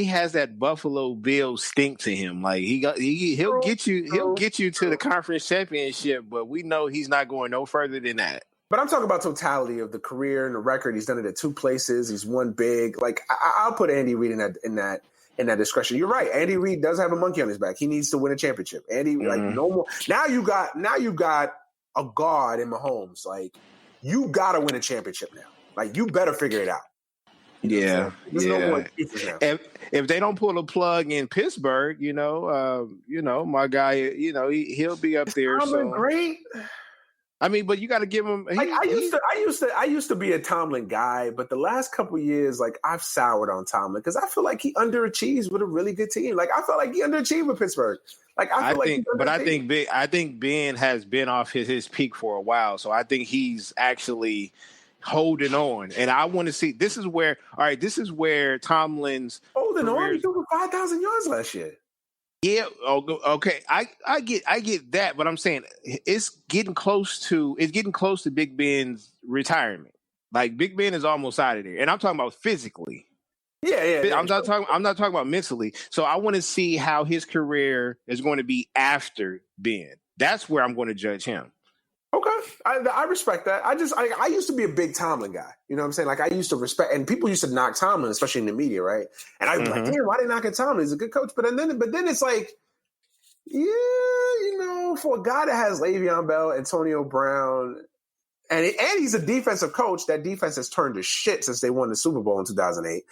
has that Buffalo Bill stink to him. Like he'll get you to the conference championship, but we know he's not going no further than that. But I'm talking about totality of the career and the record. He's done it at 2 places. He's won big. Like I'll put Andy Reid in that discretion. You're right. Andy Reid does have a monkey on his back. He needs to win a championship. Like no more. Now you got a guard in Mahomes. Like you got to win a championship now. Like you better figure it out. Yeah. There's no more excuses now. If they don't pull a plug in Pittsburgh, my guy, he'll be up there. Great. I mean, but you got to give him. I used to be a Tomlin guy, but the last couple of years, like I've soured on Tomlin because I feel like he underachieves with a really good team. Like I felt like he underachieved with Pittsburgh. I think Ben has been off his peak for a while, so I think he's actually holding on. And I want to see, this is where Tomlin's holding on. career- He threw for 5,000 yards last year. Yeah, okay. I get that, but I'm saying it's getting close to Big Ben's retirement. Like Big Ben is almost out of there, and I'm talking about physically. Yeah. I'm not talking about mentally. So I want to see how his career is going to be after Ben. That's where I'm going to judge him. Okay, I respect that. I used to be a big Tomlin guy. You know what I'm saying? Like I used to respect, and people used to knock Tomlin, especially in the media, right? And I'd be like, damn, why they knock at Tomlin? He's a good coach. But then it's like, yeah, you know, for a guy that has Le'Veon Bell, Antonio Brown, and he's a defensive coach, that defense has turned to shit since they won the Super Bowl in 2008.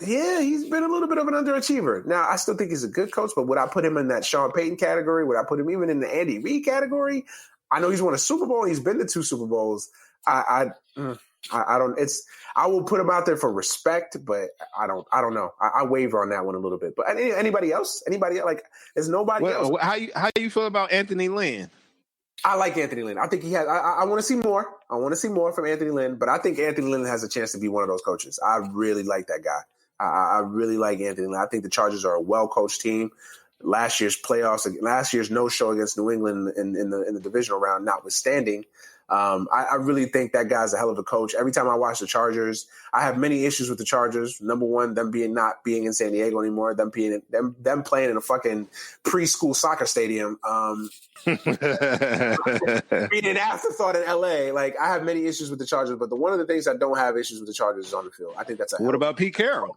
He's been a little bit of an underachiever. Now, I still think he's a good coach, but would I put him in that Sean Payton category? Would I put him even in the Andy Reid category? I know he's won a Super Bowl and he's been to 2 Super Bowls. I don't. I will put him out there for respect, but I don't know. I waver on that one a little bit. But anybody else? Like, there's nobody else. How you feel about Anthony Lynn? I like Anthony Lynn. I think he has. I want to see more. I want to see more from Anthony Lynn, but I think Anthony Lynn has a chance to be one of those coaches. I really like that guy. I really like Anthony Lynn. I think the Chargers are a well-coached team. Last year's no-show against New England in the divisional round notwithstanding, I really think that guy's a hell of a coach. Every time I watch the Chargers, I have many issues with the Chargers. Number one, them not being in San Diego anymore, them playing in a fucking preschool soccer stadium, being an afterthought in LA. Like, I have many issues with the Chargers, but one of the things I don't have issues with the Chargers is on the field. I think that's what about Pete Carroll?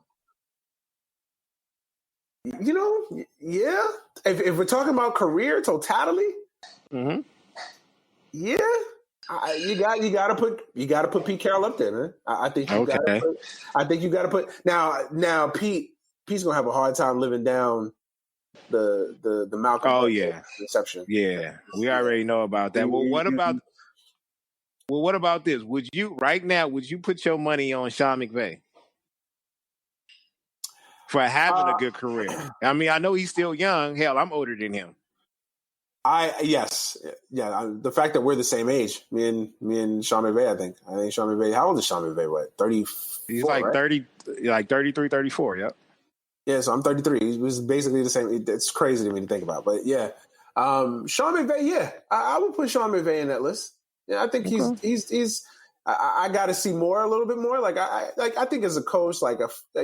You know, yeah. If we're talking about career totality, yeah. You got to put Pete Carroll up there, man. I think you got to put now Pete's gonna have a hard time living down the Malcolm reception. Yeah, we already know about that. Well, what about this? Would you put your money on Sean McVay for having a good career? I mean, I know he's still young. Hell, I'm older than him. Yes. The fact that we're the same age, me and Sean McVay, I think Sean McVay. How old is Sean McVay? What, 30? He's like, right? 30, like 33, 34. Yep. Yeah, so I'm 33. He was basically the same. It's crazy to me to think about, but yeah, Sean McVay. Yeah, I would put Sean McVay in that list. Yeah, I think he's. I got to see more, a little bit more. Like I think as a coach, like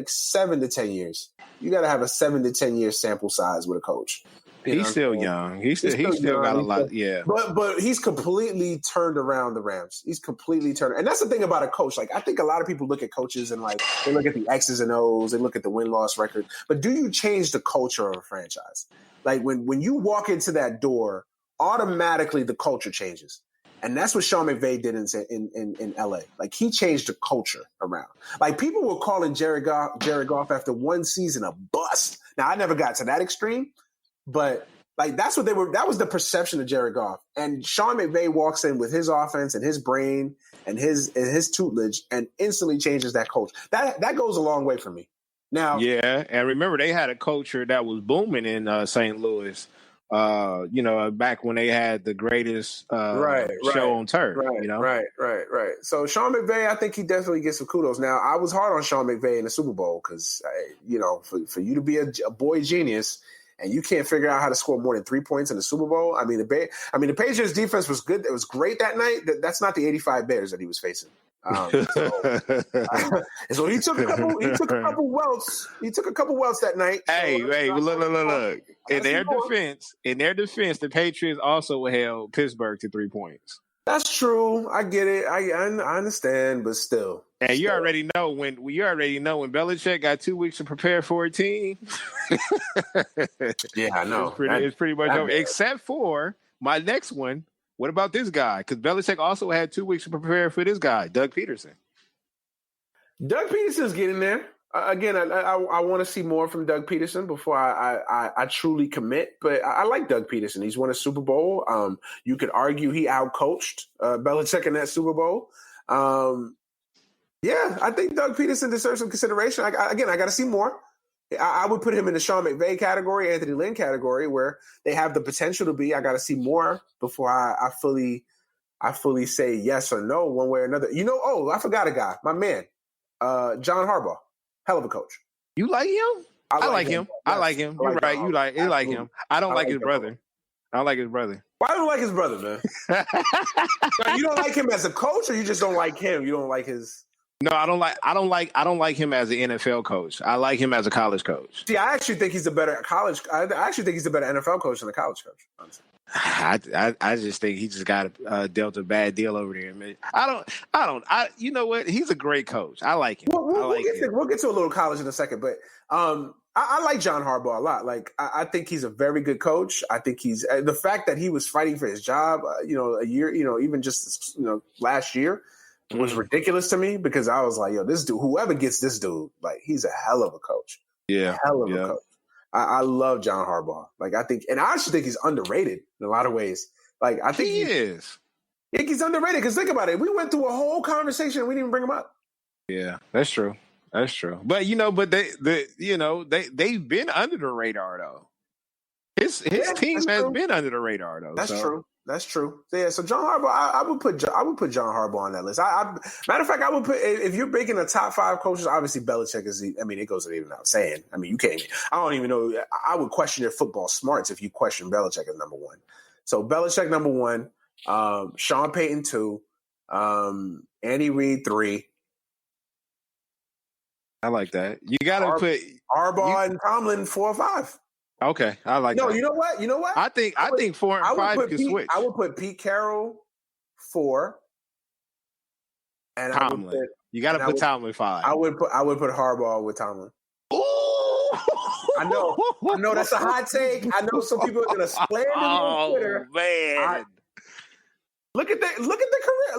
7 to 10 years. You got to have a 7 to 10 year sample size with a coach. He's still young. He's still got a lot. Yeah, but he's completely turned around the Rams. He's completely turned, and that's the thing about a coach. Like, I think a lot of people look at coaches and like they look at the X's and O's, they look at the win-loss record. But do you change the culture of a franchise? Like when you walk into that door, automatically the culture changes. And that's what Sean McVay did in LA. Like, he changed the culture around. Like, people were calling Jared Goff after one season a bust. Now, I never got to that extreme, but like that was the perception of Jared Goff. And Sean McVay walks in with his offense and his brain and his tutelage and instantly changes that culture. That goes a long way for me. Now, yeah, and remember they had a culture that was booming in St. Louis. Back when they had the greatest show on turf. Right. So Sean McVay, I think he definitely gets some kudos. Now, I was hard on Sean McVay in the Super Bowl because, for you to be a boy genius and you can't figure out how to score more than 3 points in the Super Bowl. I mean, the Patriots defense was good. It was great that night. That's not the 85 Bears that he was facing. So he took a couple welts. He took a couple welts that night. Hey, look. In their defense, the Patriots also held Pittsburgh to 3 points. That's true. I get it. I understand, but still. And you already know when Belichick got 2 weeks to prepare for a team. Yeah, I know. It's pretty much over. Except for my next one. What about this guy? Because Belichick also had 2 weeks to prepare for this guy, Doug Peterson. Doug Peterson's getting there. Again, I want to see more from Doug Peterson before I truly commit. But I like Doug Peterson. He's won a Super Bowl. You could argue he outcoached Belichick in that Super Bowl. Yeah, I think Doug Peterson deserves some consideration. I got to see more. I would put him in the Sean McVay category, Anthony Lynn category, where they have the potential to be. I got to see more before I fully I fully say yes or no one way or another. I forgot a guy, my man, John Harbaugh, hell of a coach. You like him? I like him. Yes. I like him. You're right. You like him. I don't like his brother. I don't like his brother. Why don't you like his brother, man? You don't like him as a coach, or you just don't like him? You don't like his? No, I don't like him as an NFL coach. I like him as a college coach. See, I actually think he's a better college. I actually think he's a better NFL coach than a college coach. Honestly. I just think he just got dealt a bad deal over there, man. You know what? He's a great coach. I like him. We'll get to a little college in a second, but I like John Harbaugh a lot. Like, I think he's a very good coach. I think he's the fact that he was fighting for his job, a year, even just last year was ridiculous to me, because I was like, yo, this dude, whoever gets this dude, like, he's a hell of a coach. Yeah, hell of a coach. I love John Harbaugh. Like, I actually think he's underrated in a lot of ways. Like, I think he is. I think he's underrated, because think about it. We went through a whole conversation and we didn't even bring him up. Yeah, that's true. That's true. But they've been under the radar though. His team has been under the radar though. That's true. That's true. So, yeah. So John Harbaugh, I would put John Harbaugh on that list. Matter of fact, I would put, if you're breaking a top 5 coaches, obviously Belichick is. It goes without saying. You can't. I don't even know. I would question your football smarts if you question Belichick as number 1. So Belichick number 1, Sean Payton 2, Andy Reid 3. I like that. You got to put Harbaugh and Tomlin 4 or 5. Okay, I like that. No, you know what? I think 4 and 5 can switch. I would put Pete Carroll 4, and Tomlin. You got to put Tomlin 5. I would put Harbaugh with Tomlin. Ooh. I know that's a hot take. I know some people are gonna slander me on Twitter. Man, look at their career.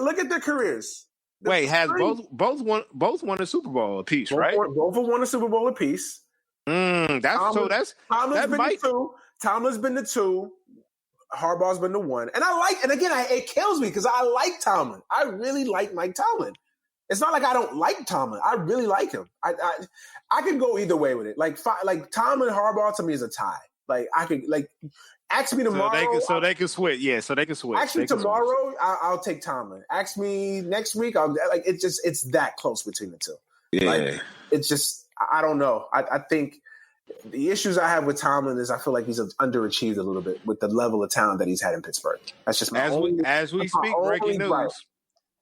Look at their careers. Wait, has both won a Super Bowl apiece, right? Both have won a Super Bowl apiece. Tomlin's been the 2. Harbaugh's been the 1. And it kills me because I like Tomlin. I really like Mike Tomlin. It's not like I don't like Tomlin. I really like him. I could go either way with it. Like Tomlin, Harbaugh to me is a tie. Like I could ask me tomorrow. So they can switch. Yeah, so they can switch. Ask me tomorrow, I'll take Tomlin. Ask me next week, it's that close between the 2. Yeah, it's just I don't know. I think the issues I have with Tomlin is I feel like he's underachieved a little bit with the level of talent that he's had in Pittsburgh. That's just as we speak. Breaking news. Right.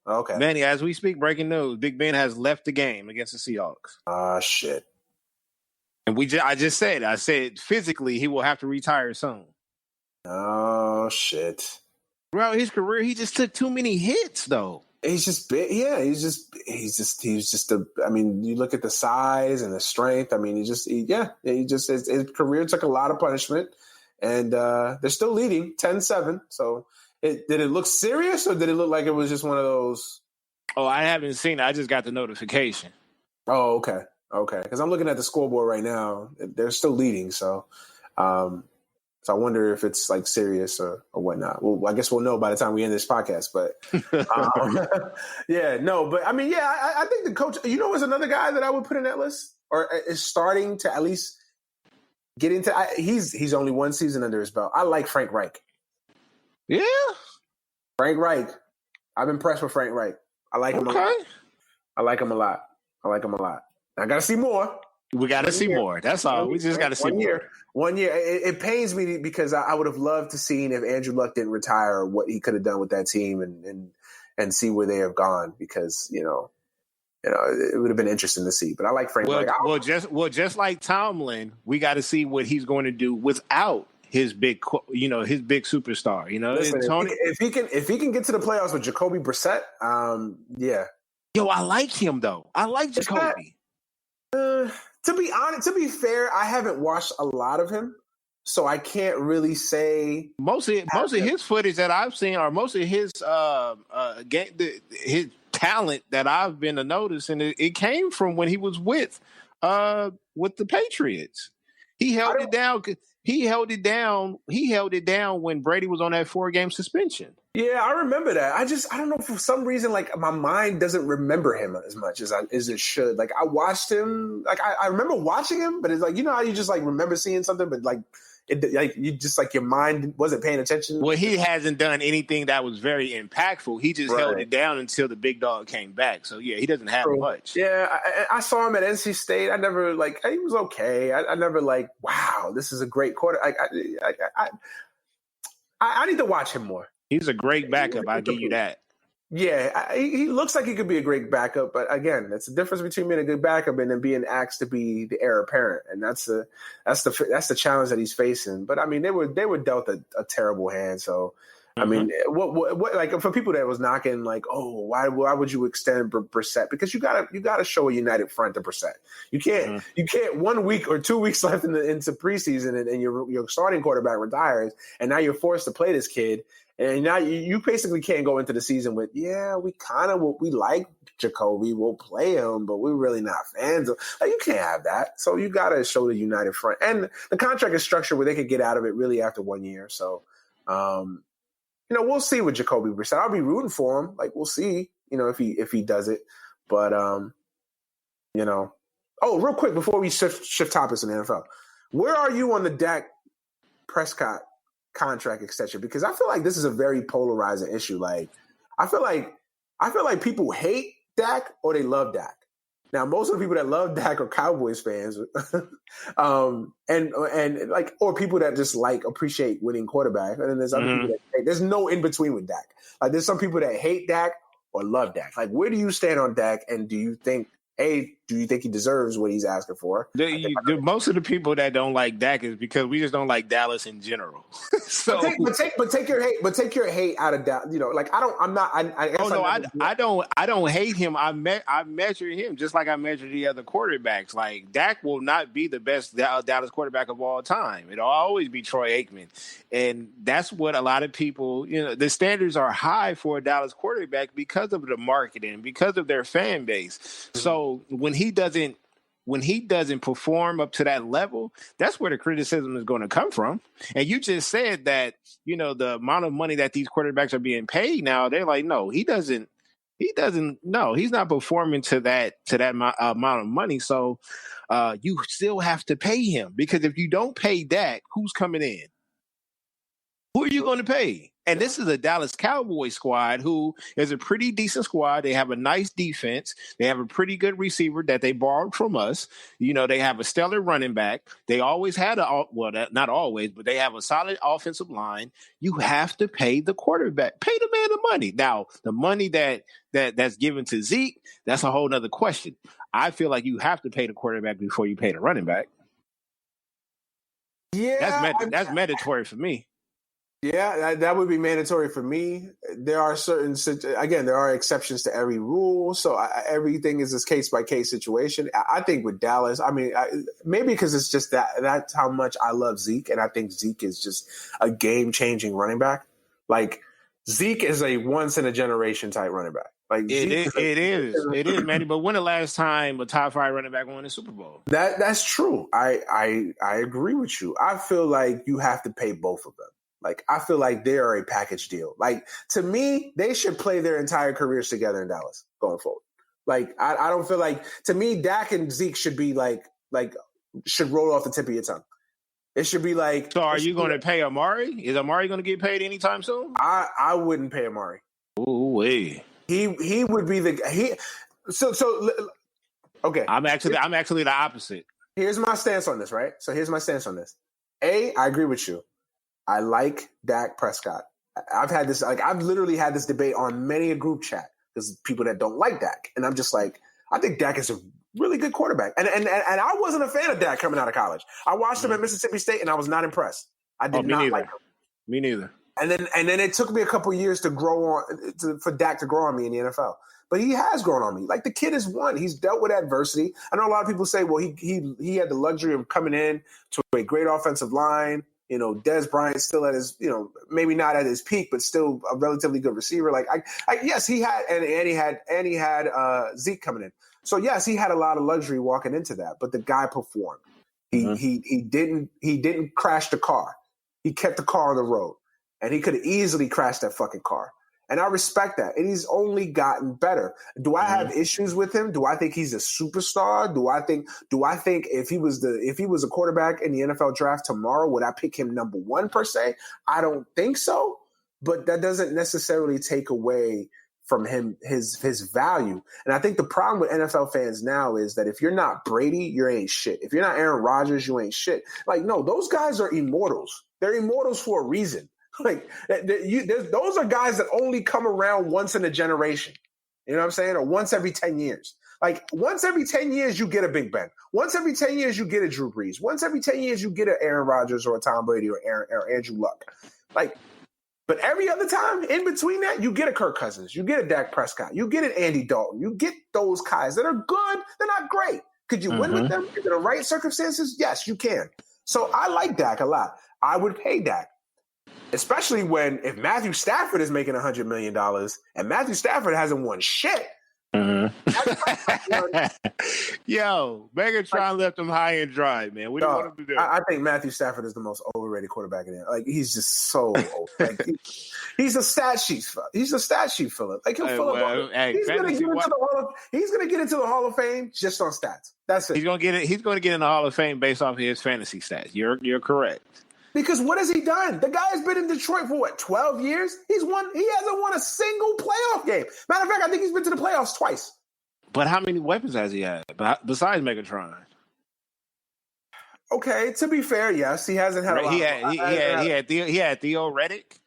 Okay, Manny. As we speak, breaking news. Big Ben has left the game against the Seahawks. Shit. And I said physically he will have to retire soon. Oh shit. Throughout his career, he just took too many hits though. He's just big. Yeah, he's just you look at the size and the strength. His career took a lot of punishment, and they're still leading 10-7. So did it look serious, or did it look like it was just one of those? Oh, I haven't seen it. I just got the notification. Oh, okay. Because I'm looking at the scoreboard right now. They're still leading. So I wonder if it's like serious or whatnot. Well, I guess we'll know by the time we end this podcast. But I think the coach. Is another guy that I would put in that list, or is starting to at least get into. He's only 1 season under his belt. I like Frank Reich. Yeah, Frank Reich. I'm impressed with Frank Reich. I like him a lot. I like him a lot. I got to see more. We got to see more. That's all. We just got to see more. 1 year. It pains me because I would have loved to see if Andrew Luck didn't retire, what he could have done with that team and see where they have gone, because it would have been interesting to see. But I like Frank. Just like Tomlin, we got to see what he's going to do without his big superstar. Listen, Tony, if he can get to the playoffs with Jacoby Brissett, yeah. Yo, I like him though. I like Jacoby. To be fair, I haven't watched a lot of him, so I can't really say. Most of his footage that I've seen, or most of his his talent that I've been to notice, and it came from when he was with the Patriots. He held it down. He held it down when Brady was on that 4-game suspension. Yeah, I remember that. I don't know, for some reason, like, my mind doesn't remember him as much as it should. Like, I watched him, like, I remember watching him, but it's like, how you just like remember seeing something, but like you just like your mind wasn't paying attention. Well, he hasn't done anything that was very impactful. He just held it down until the big dog came back. So yeah, he doesn't have much. Yeah, I saw him at NC State. I never he was okay. I never wow, this is a great quarter. I need to watch him more. He's a great backup. I'll give you that. Yeah, he looks like he could be a great backup, but again, that's the difference between being a good backup and then being asked to be the heir apparent, and that's the challenge that he's facing. But I mean, they were dealt a terrible hand. So I mean, what like for people that was knocking why would you extend Brissett? Because you gotta show a united front to Brissett. You can't 1 week or 2 weeks left into preseason and your starting quarterback retires, and now you're forced to play this kid. And now you basically can't go into the season with, we like Jacoby, we'll play him, but we're really not fans of. You can't have that. So you got to show the united front. And the contract is structured where they could get out of it really after 1 year. So, we'll see with Jacoby Brissett. I'll be rooting for him. We'll see, if he does it. But, real quick before we shift topics in the NFL, where are you on the Dak Prescott contract extension? Because I feel like this is a very polarizing issue. I feel like people hate Dak or they love Dak. Now, most of the people that love Dak are Cowboys fans, or people that just appreciate winning quarterback. And then there's other people that there's no in between with Dak. There's some people that hate Dak or love Dak. Where do you stand on Dak? And do you think he deserves what he's asking for? Most of the people that don't like Dak is because we just don't like Dallas in general. So, but take your hate out of Dallas. I don't hate him. I measure him just like I measure the other quarterbacks. Dak will not be the best Dallas quarterback of all time. It'll always be Troy Aikman, and that's what a lot of people. The standards are high for a Dallas quarterback because of the marketing, because of their fan base. So when he doesn't perform up to that level, that's where the criticism is going to come from. And you just said that, the amount of money that these quarterbacks are being paid now, they're like, no, he's not performing to that amount of money. So you still have to pay him, because if you don't pay Dak, who's coming in? Who are you going to pay? And this is a Dallas Cowboys squad who is a pretty decent squad. They have a nice defense. They have a pretty good receiver that they borrowed from us. They have a stellar running back. They always had not always, but they have a solid offensive line. You have to pay the quarterback. Pay the man the money. Now, the money that's given to Zeke, that's a whole nother question. I feel like you have to pay the quarterback before you pay the running back. Yeah, that's mandatory for me. Yeah, that would be mandatory for me. There are there are exceptions to every rule. So everything is this case-by-case situation. I think with Dallas, maybe because it's just that's how much I love Zeke. And I think Zeke is just a game-changing running back. Zeke is a once-in-a-generation type running back. It is, Manny. But when the last time a top 5 running back won the Super Bowl? That's true. I agree with you. I feel like you have to pay both of them. I feel like they are a package deal. To me, they should play their entire careers together in Dallas going forward. I don't feel like, to me, Dak and Zeke should be should roll off the tip of your tongue. It should be So are you going to pay Amari? Is Amari going to get paid anytime soon? I wouldn't pay Amari. Ooh, wait. He would be okay. I'm actually the opposite. Here's my stance on this, right? So here's my stance on this. I agree with you. I like Dak Prescott. I've had this, I've literally had this debate on many a group chat because people that don't like Dak. And I'm just I think Dak is a really good quarterback. And I wasn't a fan of Dak coming out of college. I watched him at Mississippi State and I was not impressed. I did not like him. Me neither. And then it took me a couple of years to for Dak to grow on me in the NFL. But he has grown on me. The kid has won. He's dealt with adversity. I know a lot of people say, well, he had the luxury of coming in to a great offensive line. Dez Bryant still at his, maybe not at his peak, but still a relatively good receiver. Yes, he had, and he had Zeke coming in. So yes, he had a lot of luxury walking into that, but the guy performed. He didn't crash the car. He kept the car on the road, and he could have easily crashed that fucking car. And I respect that. And he's only gotten better. Do I have issues with him? Do I think he's a superstar? Do I think if he was a quarterback in the NFL draft tomorrow, would I pick him number one per se? I don't think so. But that doesn't necessarily take away from him his value. And I think the problem with NFL fans now is that if you're not Brady, you ain't shit. If you're not Aaron Rodgers, you ain't shit. Like, no, those guys are immortals. They're immortals for a reason. Like, those are guys that only come around once in a generation. You know what I'm saying? Or once every 10 years. Like, once every 10 years, you get a Big Ben. Once every 10 years, you get a Drew Brees. Once every 10 years, you get an Aaron Rodgers or a Tom Brady or Andrew Luck. Like, but every other time in between that, you get a Kirk Cousins. You get a Dak Prescott. You get an Andy Dalton. You get those guys that are good. They're not great. Could you win with them in the right circumstances? Yes, you can. So I like Dak a lot. I would pay Dak. Especially if Matthew Stafford is making $100 million and Matthew Stafford hasn't won shit. Yo, Megatron left him high and dry, man. What do you want him to do? I think Matthew Stafford is the most overrated quarterback in there. Like, he's just so old. Like, he's a stat sheet. He's a stat sheet filler. Like, he'll fill up. He's gonna get into the Hall of Fame just on stats. That's it. He's gonna get it. He's gonna get in the Hall of Fame based off of his fantasy stats. You're correct. Because what has he done? The guy has been in Detroit for 12 years? He hasn't won a single playoff game. Matter of fact, I think he's been to the playoffs twice. But how many weapons has he had besides Megatron? Okay, to be fair, yes, he hasn't had a lot. He had Theo Reddick.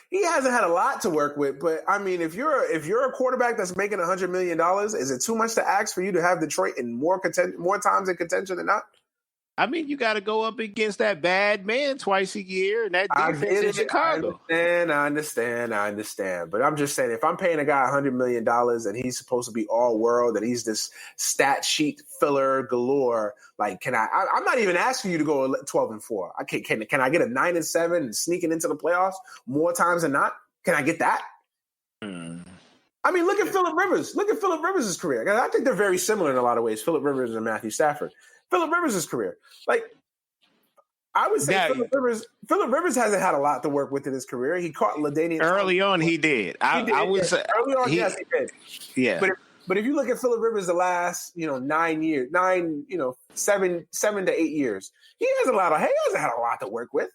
He hasn't had a lot to work with, but I mean, if you're a quarterback that's making $100 million, is it too much to ask for you to have Detroit in more times in contention than not? I mean, you got to go up against that bad man twice a year, and that defense in Chicago. I understand. But I'm just saying, if I'm paying a guy $100 million and he's supposed to be all world, and he's this stat sheet filler galore, like, I'm not even asking you to go 12-4. Can I get a 9-7 and sneaking into the playoffs more times than not? Can I get that? I mean, look at Phillip Rivers. Look at Phillip Rivers' career. I think they're very similar in a lot of ways, Phillip Rivers and Matthew Stafford. Phillip Rivers' career. Like, I would say Phillip Rivers hasn't had a lot to work with in his career. He caught LaDainian. Early on, he did. I would say early on, yes, he did. Yeah. But if you look at Phillip Rivers the last, 7 to 8 years, he hasn't had a lot to work with.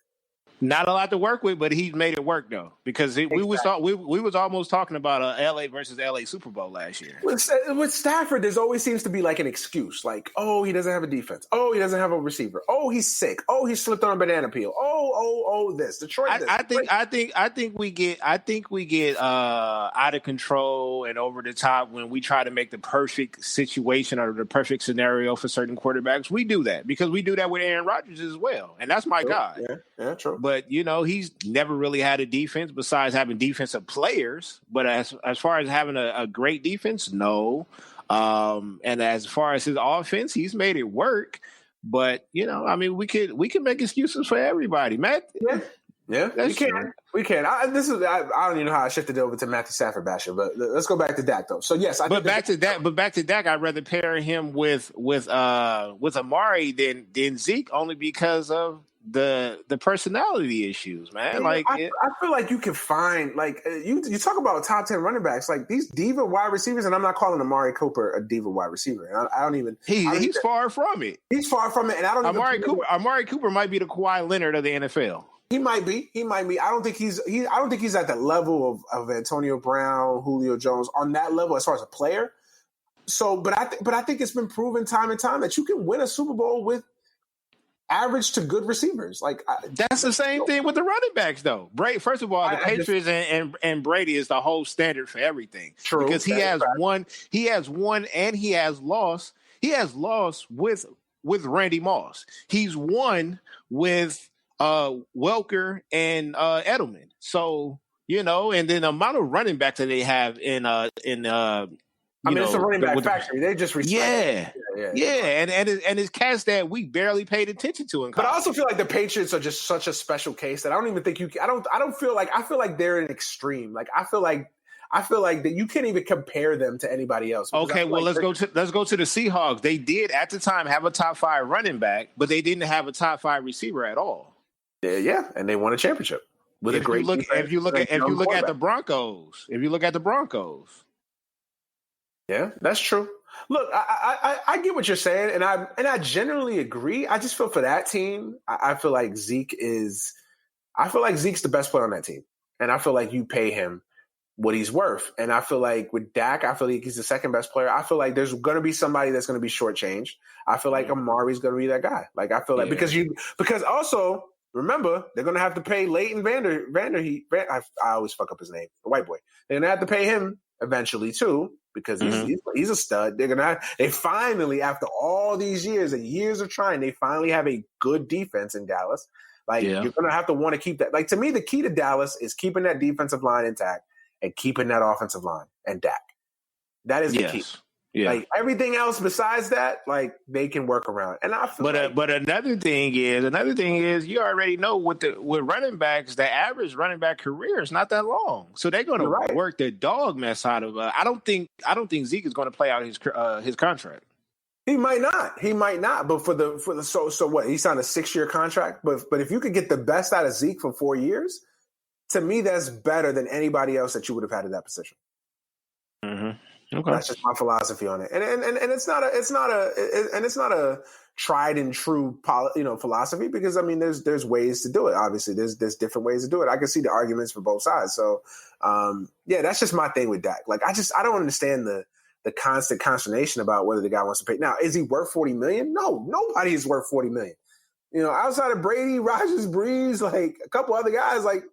Not a lot to work with, but he's made it work though, because we was almost talking about a LA versus LA Super Bowl last year. With Stafford, there's always seems to be like an excuse, like, oh, he doesn't have a defense, oh, he doesn't have a receiver, oh, he's sick, oh, he slipped on a banana peel, this Detroit. I think we get out of control and over the top when we try to make the perfect situation or the perfect scenario for certain quarterbacks. We do that because we do that with Aaron Rodgers as well, and that's my guy. Yeah, true. But, he's never really had a defense besides having defensive players. But as far as having a great defense, no. And as far as his offense, he's made it work. But, I mean, we could make excuses for everybody, Matt. Yeah, we can. I don't even know how I shifted over to Matthew Stafford bashing, but let's go back to Dak though. So yes, back to Dak, I'd rather pair him with Amari than Zeke, only because of the personality issues, man. Like, I feel like you can find, like, you talk about top 10 running backs, like these diva wide receivers, and I'm not calling Amari Cooper a diva wide receiver. And I don't even. He's far from it. He's far from it, and I don't. Amari Cooper might be the Kawhi Leonard of the NFL. He might be. I don't think he's at the level of Antonio Brown, Julio Jones, on that level as far as a player. So, but I think it's been proven time and time that you can win a Super Bowl with average to good receivers. Like, that's the same thing with the running backs, though. First of all, the Patriots and Brady is the whole standard for everything. True, because he has won, and he has lost. He has lost with Randy Moss. He's won with Welker and Edelman. So, and then the amount of running backs that they have it's a running back factory. They just respect. Yeah. And it's cats that we barely paid attention to in college. But I also feel like the Patriots are just such a special case that I don't even think I feel like they're an extreme. Like, I feel like that you can't even compare them to anybody else. Okay, well, let's go to the Seahawks. They did at the time have a top 5 running back, but they didn't have a top 5 receiver at all. Yeah, and they won a championship. with a great defense. If you look at the Broncos, yeah, that's true. Look, I get what you're saying, and I generally agree. I just feel for that team, I feel like Zeke's the best player on that team, and I feel like you pay him what he's worth. And I feel like with Dak, I feel like he's the second best player. I feel like there's going to be somebody that's going to be shortchanged. I feel like Amari's going to be that guy. Like, I feel like because also remember they're going to have to pay Leighton Vanderheet. I always fuck up his name, the white boy. They're going to have to pay him eventually too because he's a stud. They finally, after all these years and years of trying, they finally have a good defense in Dallas. Like you're going to have to want to keep that. Like, to me, the key to Dallas is keeping that defensive line intact and keeping that offensive line and Dak. That is the key. Yeah. Like, everything else besides that, like, they can work around. And I feel but another thing is you already know with running backs, the average running back career is not that long. So they're going to work their dog mess out of I don't think Zeke is going to play out his contract. He might not. But for the so what? He signed a 6-year contract. But if you could get the best out of Zeke for 4 years, to me, that's better than anybody else that you would have had in that position. Mm-hmm. Okay, that's just my philosophy on it, and it's not a tried and true philosophy, because I mean there's ways to do it. Obviously, there's different ways to do it. I can see the arguments for both sides. So that's just my thing with Dak. Like, I don't understand the constant consternation about whether the guy wants to pay. Now, is he worth $40 million? No, nobody is worth $40 million. Outside of Brady, Rodgers, Breeze, like a couple other guys, like,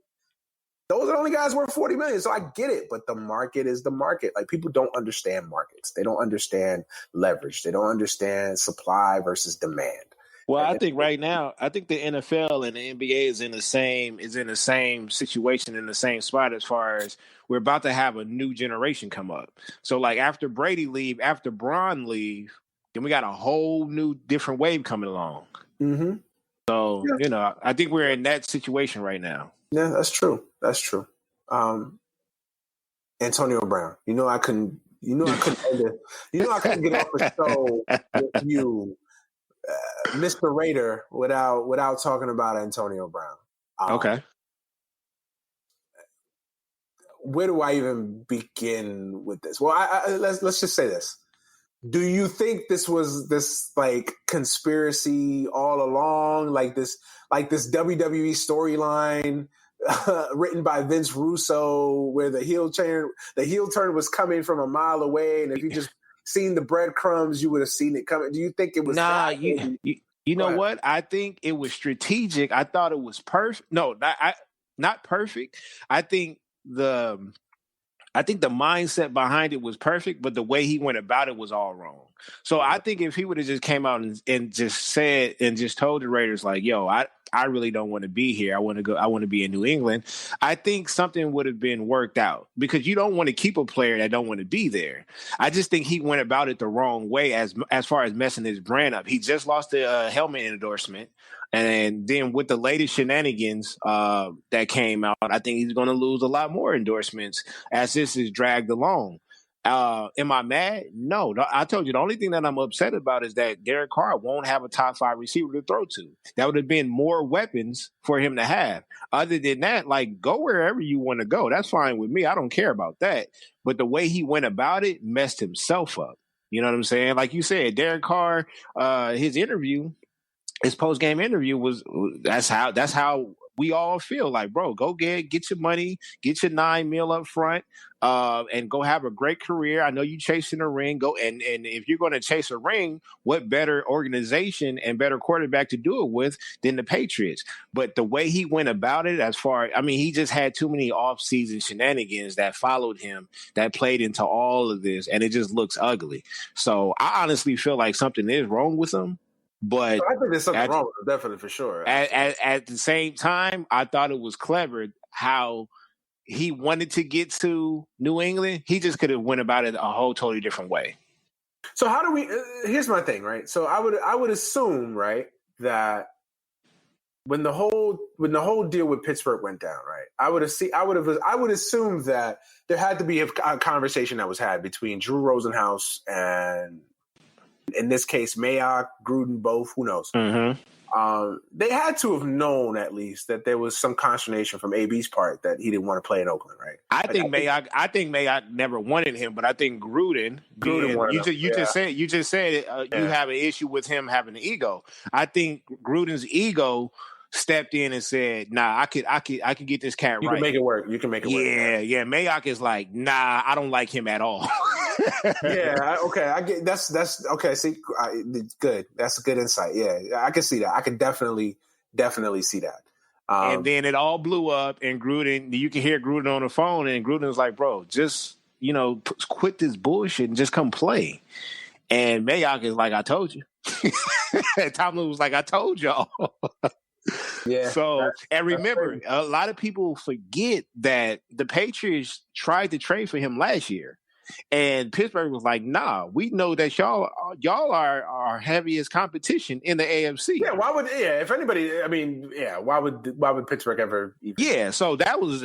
those are the only guys worth $40 million. So I get it, but the market is the market. Like, people don't understand markets. They don't understand leverage. They don't understand supply versus demand. Well, I think right now, the NFL and the NBA is in the same situation, in the same spot, as far as we're about to have a new generation come up. So, like, after Brady leave, after Braun leave, then we got a whole new different wave coming along. Mm-hmm. So, I think we're in that situation right now. Yeah, that's true. Antonio Brown. I couldn't get off the show with you, Mr. Raider, without talking about Antonio Brown. Okay. Where do I even begin with this? Well, let's just say this. Do you think this was this like conspiracy all along, like this WWE storyline written by Vince Russo, where the heel turn was coming from a mile away, and if you just seen the breadcrumbs, you would have seen it coming? Do you think it was? Nah, you know what? I think it was strategic. I thought it was perfect. No, not perfect. I think the mindset behind it was perfect, but the way he went about it was all wrong. So I think if he would have just came out and just said and just told the Raiders, like, yo, I really don't want to be here. I want to be in New England. I think something would have been worked out, because you don't want to keep a player that don't want to be there. I just think he went about it the wrong way as far as messing his brand up. He just lost the helmet endorsement. And then with the latest shenanigans that came out, I think he's going to lose a lot more endorsements as this is dragged along. Am I mad? No. I told you, the only thing that I'm upset about is that Derek Carr won't have a top 5 receiver to throw to. That would have been more weapons for him to have. Other than that, like, go wherever you want to go. That's fine with me. I don't care about that. But the way he went about it messed himself up. You know what I'm saying? Like you said, Derek Carr, his post-game interview that's how we all feel. Like, bro, go get your money, get your $9 million up front, and go have a great career. I know you chasing a ring. Go and if you're going to chase a ring, what better organization and better quarterback to do it with than the Patriots? But the way he went about it, he just had too many off-season shenanigans that followed him that played into all of this, and it just looks ugly. So I honestly feel like something is wrong with him. But I think there's something wrong with it, definitely, for sure. At the same time, I thought it was clever how he wanted to get to New England. He just could have went about it a whole totally different way. So how do we? Here's my thing, right? So I would assume, right, that when the whole deal with Pittsburgh went down, right, I would assume that there had to be a conversation that was had between Drew Rosenhaus and, in this case, Mayock, Gruden, both, who knows? Mm-hmm. They had to have known at least that there was some consternation from AB's part that he didn't want to play in Oakland, right? I think Mayock never wanted him, but I think Gruden wanted him. You just said you have an issue with him having an ego. I think Gruden's ego stepped in and said, "Nah, I could get this cat right. You can make it work. You can make it work." Yeah. Mayock is like, "Nah, I don't like him at all." I get that's okay. See, good. That's a good insight. Yeah, I can see that. I can definitely see that. And then it all blew up, and Gruden, you can hear Gruden on the phone, and Gruden was like, "Bro, just quit this bullshit and just come play." And Mayock is like, "I told you." Tomlin was like, "I told y'all." Yeah. So, and remember, a lot of people forget that the Patriots tried to trade for him last year. And Pittsburgh was like, "Nah, we know that y'all are our heaviest competition in the AFC." Yeah, if anybody, why would Pittsburgh ever even? Yeah, so that was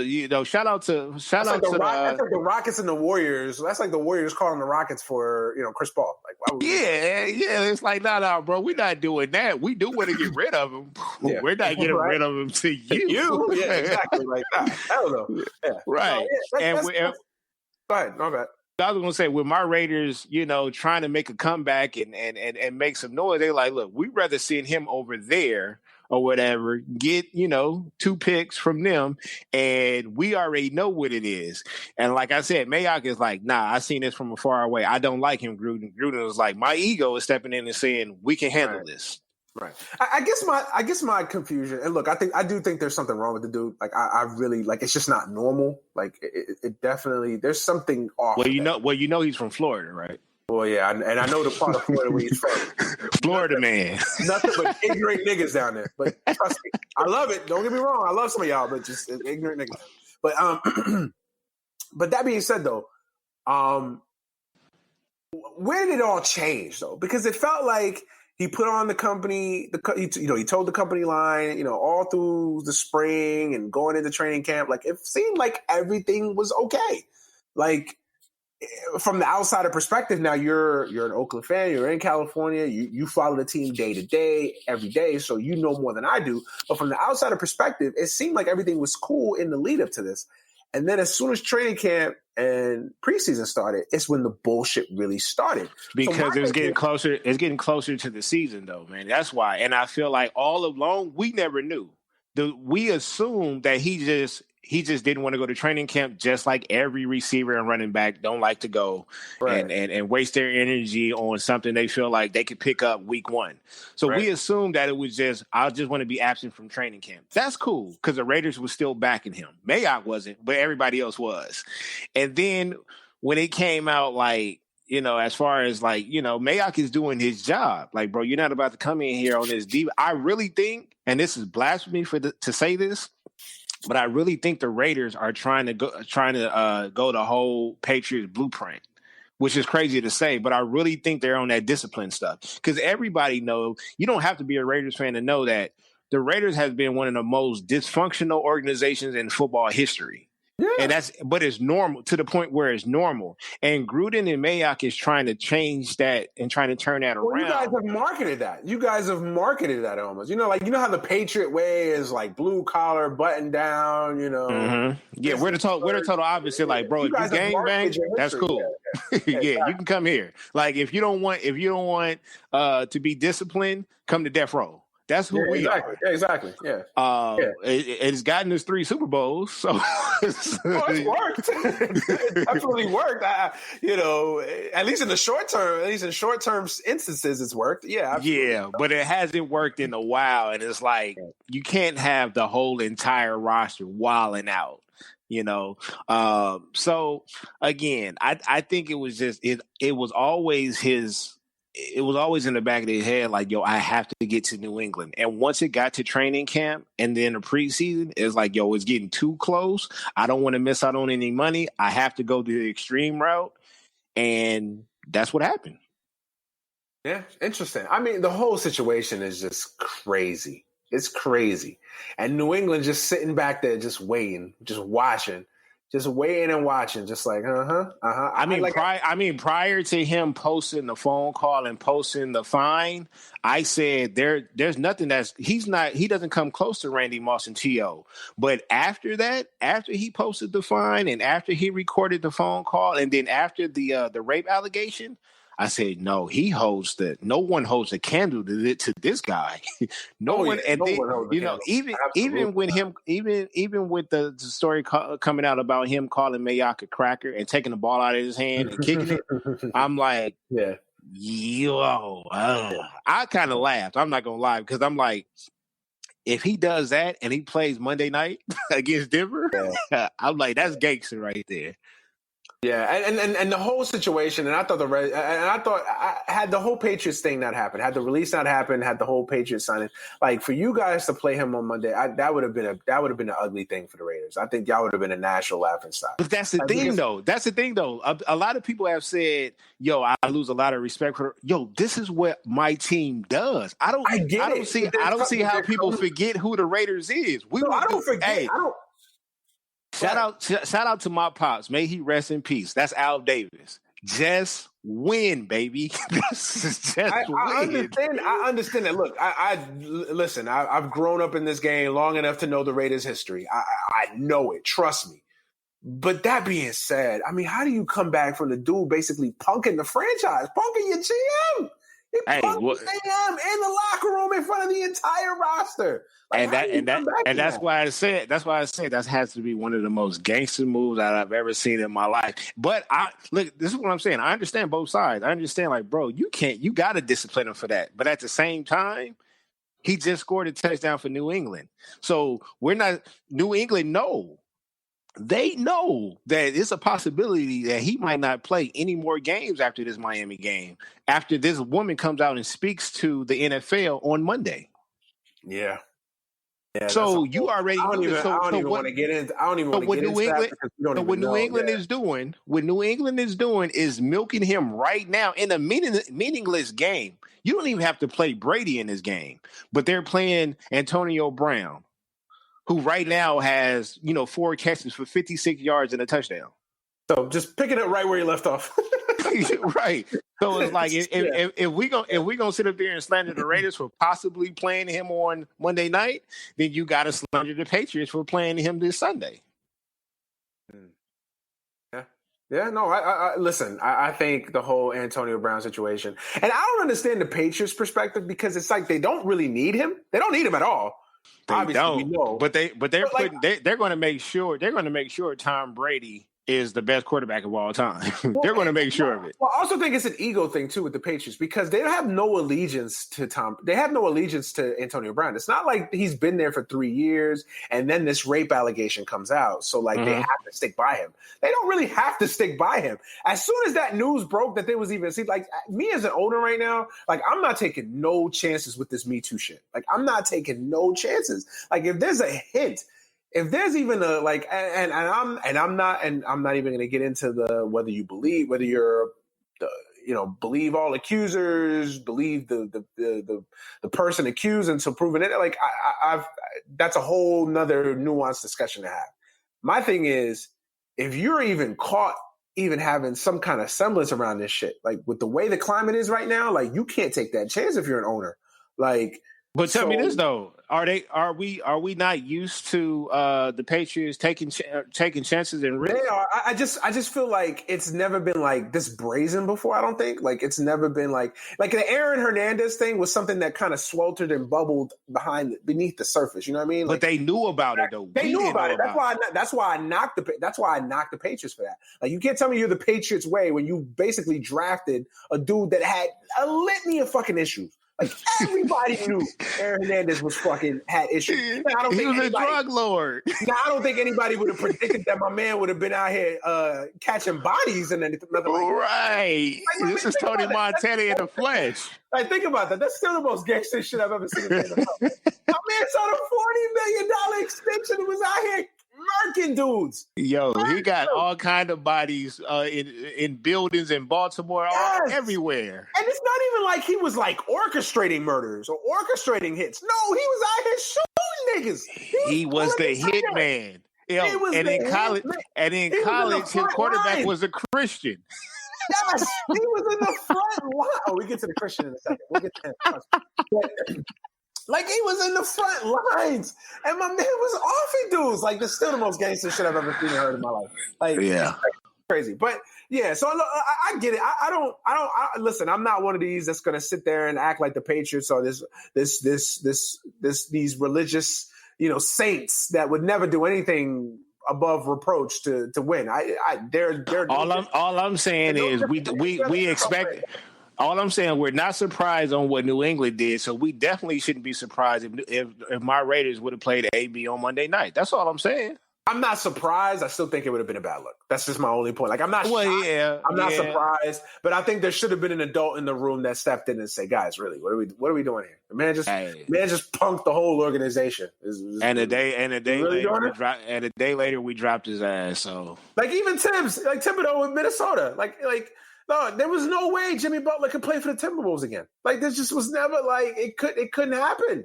shout out to that's like the Rockets and the Warriors. That's like the Warriors calling the Rockets for Chris Paul. Like, why would it's like nah, bro, we're not doing that. We do want to get rid of him. Yeah. We're not getting rid of him to you. Yeah, exactly. Like that. I don't know. Yeah, right. Go ahead. My bad. I was going to say, with my Raiders, trying to make a comeback and make some noise, they're like, look, we'd rather send him over there or whatever, get, 2 picks from them, and we already know what it is. And like I said, Mayock is like, nah, I seen this from afar away. I don't like him, Gruden. Gruden was like, my ego is stepping in and saying, we can handle this. Right. I guess my confusion, and look, I do think there's something wrong with the dude. Like I really it's just not normal. Like it definitely, there's something off. Well, he's from Florida, right? Well, yeah, and I know the part of Florida where he's from. Florida man. Nothing but ignorant niggas down there. But trust me, I love it. Don't get me wrong. I love some of y'all, but just ignorant niggas. But but that being said, though, where did it all change though? Because it felt like he put on the company, he told the company line, all through the spring and going into training camp. Like, it seemed like everything was okay. Like, from the outsider perspective, now you're an Oakland fan, you're in California, you follow the team day to day, every day, so you know more than I do. But from the outsider perspective, it seemed like everything was cool in the lead up to this. And then as soon as training camp and preseason started, it's when the bullshit really started. Because it's getting closer to the season, though, man. That's why. And I feel like all along, we never knew. We assumed that he just didn't want to go to training camp, just like every receiver and running back don't like to go and waste their energy on something they feel like they could pick up week 1. So we assumed that it was I just want to be absent from training camp. That's cool, because the Raiders was still backing him. Mayock wasn't, but everybody else was. And then when it came out, as far as Mayock is doing his job. Like, bro, you're not about to come in here on this deep. I really think, and this is blasphemy to say this, but I really think the Raiders are trying to go the whole Patriots blueprint, which is crazy to say, but I really think they're on that discipline stuff. Because everybody knows, you don't have to be a Raiders fan to know that the Raiders has been one of the most dysfunctional organizations in football history. Yeah. And but it's normal, to the point where it's normal. And Gruden and Mayock is trying to change that and trying to turn that around. You guys have marketed that. You guys have marketed that almost. How the Patriot way is like blue collar, button down. Mm-hmm. Yeah, we're the total opposite. Like, bro, if you gang bang, that's cool. Yeah, you can come here. Like, if you don't want to be disciplined, come to death row. That's who we are. Yeah, exactly. Yeah. It's gotten us 3 Super Bowls, so it's worked. It definitely worked. At least in the short term, instances, it's worked. Yeah. Absolutely. Yeah, but it hasn't worked in a while, and it's like you can't have the whole entire roster wilding out. So again, I think it was just it was always his. It was always in the back of their head, like, yo, I have to get to New England. And once it got to training camp and then the preseason, it's like, yo, it's getting too close. I don't want to miss out on any money. I have to go the extreme route. And that's what happened. Yeah, interesting. I mean, the whole situation is just crazy. It's crazy. And New England just sitting back there, just waiting, just watching, just waiting and watching, just like, I mean, prior to him posting the phone call and posting the fine, I said there's nothing he doesn't come close to Randy Moss and T.O. But after that, after he posted the fine and after he recorded the phone call and then after the rape allegation, I said, no, no one holds a candle to this guy. No one with the story coming out about him calling Mayock a cracker and taking the ball out of his hand and kicking it, I'm like, I kind of laughed. I'm not gonna lie, because I'm like, if he does that and he plays Monday night against Denver, I'm like, that's gangster right there. Yeah, and the whole situation, and I thought had the whole Patriots thing not happened, had the release not happened, had the whole Patriots signing, like for you guys to play him on Monday, that would have been an ugly thing for the Raiders. I think y'all would have been a national laughing stock. But that's the thing, though. A lot of people have said, "Yo, I lose a lot of respect for." Yo, this is what my team does. I don't see how people forget who the Raiders is. Shout out to my pops. May he rest in peace. That's Al Davis. Just win, baby. I understand that. Look, listen. I've grown up in this game long enough to know the Raiders' history. I know it. Trust me. But that being said, I mean, how do you come back from the dude basically punking the franchise, punking your GM? He punked the GM in the locker room in front of the entire roster. Like, that's why I said that has to be one of the most gangster moves that I've ever seen in my life. But look, this is what I'm saying. I understand both sides. I understand, like, bro, you got to discipline him for that. But at the same time, he just scored a touchdown for New England. So New England they know that it's a possibility that he might not play any more games after this Miami game, after this woman comes out and speaks to the NFL on Monday. Yeah. So you already I don't even want to get into what New England is doing is milking him right now in a meaningless game. You don't even have to play Brady in this game, but they're playing Antonio Brown, who right now has, 4 catches for 56 yards and a touchdown. So just pick it up right where you left off. Right. So it's like if we gonna sit up there and slander the Raiders for possibly playing him on Monday night, then you got to slander the Patriots for playing him this Sunday. Yeah. No. I listen. I think the whole Antonio Brown situation, and I don't understand the Patriots' perspective, because it's like they don't really need him. They don't need him at all. They Obviously, don't. we know. But they're going to make sure Tom Brady is the best quarterback of all time. They're going to make sure of it. Well, I also think it's an ego thing too with the Patriots, because they have no allegiance to Tom. They have no allegiance to Antonio Brown. It's not like he's been there for 3 years and then this rape allegation comes out. So they have to stick by him. They don't really have to stick by him. As soon as that news broke that there was even, like me as an owner right now, like I'm not taking no chances with this Me Too shit. Like I'm not taking no chances. Like if there's a hint, if there's even a like, I'm not even going to get into whether you're believe all accusers, believe the person accused until proven it. Like that's a whole nother nuanced discussion to have. My thing is, if you're even caught even having some kind of semblance around this shit, like with the way the climate is right now, like you can't take that chance if you're an owner. Like, but tell me this though: are we not used to the Patriots taking chances and risks? They are. I just feel like it's never been like this brazen before. I don't think like it's never been like the Aaron Hernandez thing was something that kind of sweltered and bubbled beneath the surface. You know what I mean? But they knew about it though. They knew about it. That's why I knocked the Patriots for that. Like you can't tell me you're the Patriots way when you basically drafted a dude that had a litany of fucking issues. Like everybody knew Aaron Hernandez had issues. He was a drug lord. Now, I don't think anybody would have predicted that my man would have been out here catching bodies and anything. Right. Like, this is Tony Montana in the flesh. Like, think about that. That's still the most gangster shit I've ever seen. My man saw a $40 million extension and was out here murking dudes. Yo, he got all kind of bodies in buildings in Baltimore, everywhere. And it's not even like he was like orchestrating murders or orchestrating hits. No, he was out here shooting niggas. He was the hitman. And in college, his quarterback was a Christian. Yes, he was in the front line. Oh, we get to the Christian in a second. We'll get to him. Like, he was in the front lines, and my man was offing dudes. Like, this is still the most gangster shit I've ever seen and heard in my life. Like, yeah, crazy. But yeah, so I get it. I don't listen. I'm not one of these that's gonna sit there and act like the Patriots or these religious, saints that would never do anything above reproach to win. They're all I'm saying is we expect. All I'm saying, we're not surprised on what New England did, so we definitely shouldn't be surprised if my Raiders would have played AB on Monday night. That's all I'm saying. I'm not surprised. I still think it would have been a bad look. That's just my only point. Like, I'm not I'm not surprised, but I think there should have been an adult in the room that stepped in and said, "Guys, really, what are we doing here?" The man just punked the whole organization. And a day later, we dropped his ass. So, like, even Thibodeau with Minnesota, no, there was no way Jimmy Butler could play for the Timberwolves again. Like, this just was never it couldn't happen.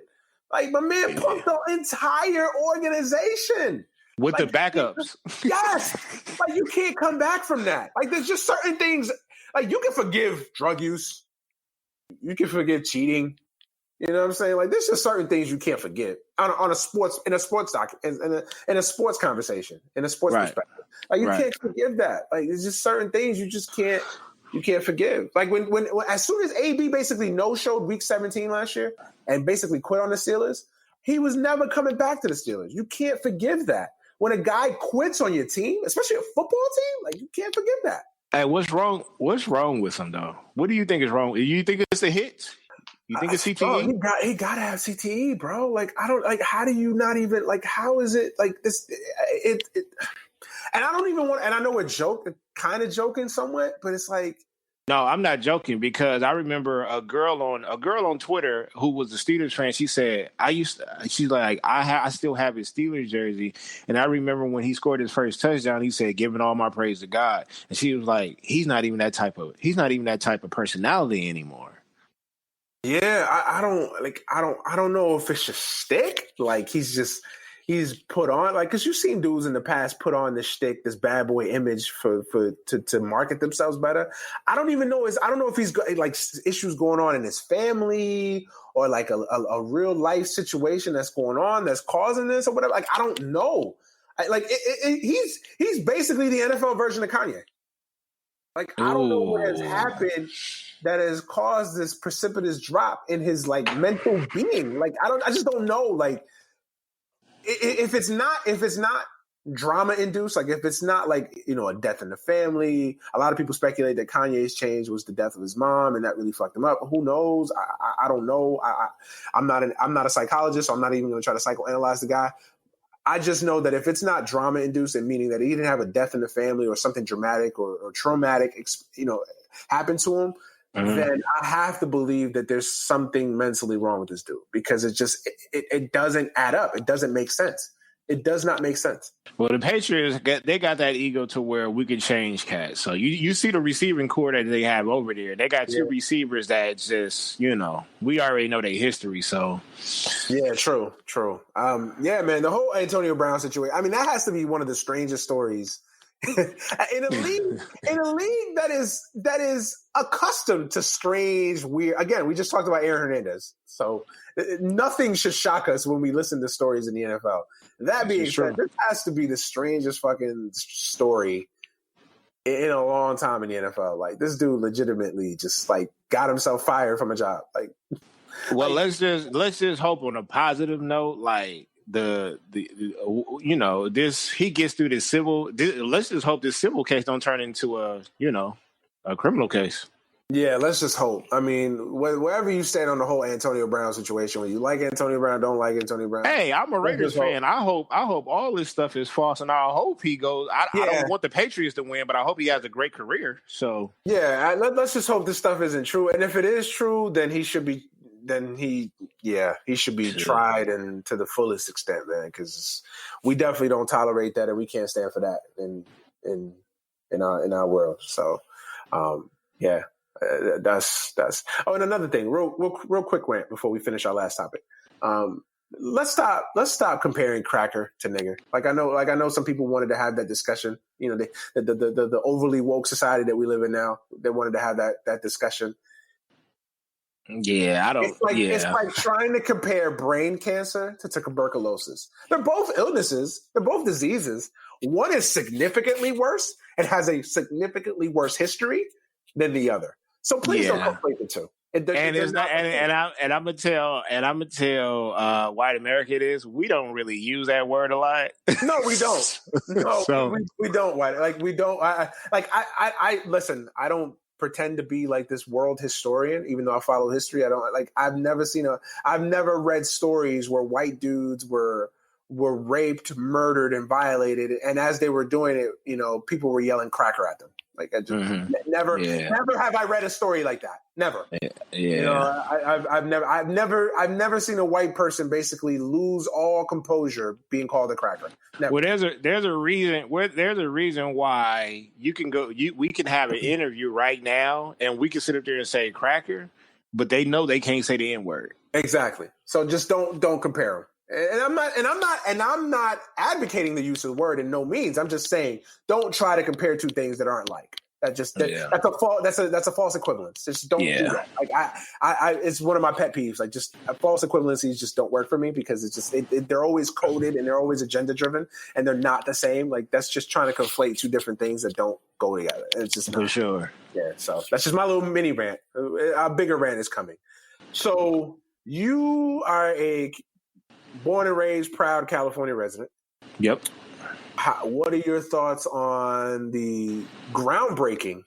Like, my man punked the entire organization. With the backups. Yes. Like, you can't come back from that. Like, there's just certain things. Like, you can forgive drug use. You can forgive cheating. You know what I'm saying? Like, there's just certain things you can't forgive in a sports conversation, in a sports perspective. Like, you can't forgive that. Like, there's just certain things you just can't forgive. Like, when as soon as AB basically no-showed week 17 last year and basically quit on the Steelers, he was never coming back to the Steelers. You can't forgive that. When a guy quits on your team, especially a football team, like, you can't forgive that. Hey, what's wrong? What's wrong with him, though? What do you think is wrong? You think it's a hit? You think it's CTE? He got to have CTE, bro. Like, I don't, like, how do you not even, like, how is it, like, this, and I don't even want, and I know we're kind of joking somewhat, but it's like, no, I'm not joking, because I remember a girl on Twitter who was a Steelers fan. She said, she's like, I still have his Steelers jersey. And I remember when he scored his first touchdown, he said, "Giving all my praise to God." And she was like, he's not even that type of personality anymore. Yeah, I don't know if it's just shtick. Like, he's put on, like, because you've seen dudes in the past put on this shtick, this bad boy image to market themselves better. I don't know if he's got, like, issues going on in his family or like a real life situation that's going on that's causing this or whatever. Like, I don't know. He's basically the NFL version of Kanye. Like, I don't know what has happened that has caused this precipitous drop in his, like, mental being. Like, I just don't know. Like, if it's not drama induced, like, if it's not like, a death in the family, a lot of people speculate that Kanye's change was the death of his mom and that really fucked him up. Who knows? I don't know. I'm not a psychologist, so I'm not even going to try to psychoanalyze the guy. I just know that if it's not drama induced, and meaning that he didn't have a death in the family or something dramatic or traumatic, happen to him, then I have to believe that there's something mentally wrong with this dude, because it doesn't add up. It doesn't make sense. It does not make sense. Well, the Patriots, they got that ego to where we can change cats. So you see the receiving core that they have over there. They got two receivers that just, we already know their history. So yeah, true. Yeah, man, the whole Antonio Brown situation. I mean, that has to be one of the strangest stories in a league that is accustomed to strange, weird. Again, we just talked about Aaron Hernandez, so nothing should shock us when we listen to stories in the NFL. That being said, this has to be the strangest fucking story in a long time in the NFL. Like, this dude legitimately just, like, got himself fired from a job. Like, well, let's just hope on a positive note, like, this he gets through this civil. Let's just hope this civil case don't turn into a criminal case. Yeah, let's just hope. I mean, wherever you stand on the whole Antonio Brown situation, when you like Antonio Brown, don't like Antonio Brown. Hey, I'm a Raiders fan. I hope all this stuff is false, and I hope he goes. I don't want the Patriots to win, but I hope he has a great career. So yeah, let's just hope this stuff isn't true. And if it is true, then he should be. He should be tried and to the fullest extent, man. Because we definitely don't tolerate that, and we can't stand for that in our world. So, that's. Oh, and another thing, real quick rant before we finish our last topic. let's stop comparing cracker to nigger. Like I know some people wanted to have that discussion. You know, the overly woke society that we live in now, they wanted to have that discussion. Yeah, I don't. It's like trying to compare brain cancer to tuberculosis. They're both illnesses. They're both diseases. One is significantly worse and has a significantly worse history than the other. So please don't conflate the two. I'm gonna tell white America it is. We don't really use that word a lot. No, we don't. No, we don't. Like we don't. I listen. I don't pretend to be like this world historian, even though I follow history. I don't like. I've never read stories where white dudes were raped, murdered, and violated, and as they were doing it, you know, people were yelling cracker at them. Like I just never have I read a story like that. Never. Yeah. You know, I've never seen a white person basically lose all composure being called a cracker. Never. Well, there's a reason why you can go. We can have an interview right now, and we can sit up there and say cracker, but they know they can't say the N word. Exactly. So just don't compare them. And I'm not advocating the use of the word in no means. I'm just saying don't try to compare two things that aren't like. That's a false equivalence. Just don't do that. Like I it's one of my pet peeves. Like just false equivalencies just don't work for me because it's just they're always coded and they're always agenda driven and they're not the same. Like that's just trying to conflate two different things that don't go together. It's just not. For sure. Yeah. So that's just my little mini rant. A bigger rant is coming. So you are a born and raised, proud California resident. Yep. What are your thoughts on the groundbreaking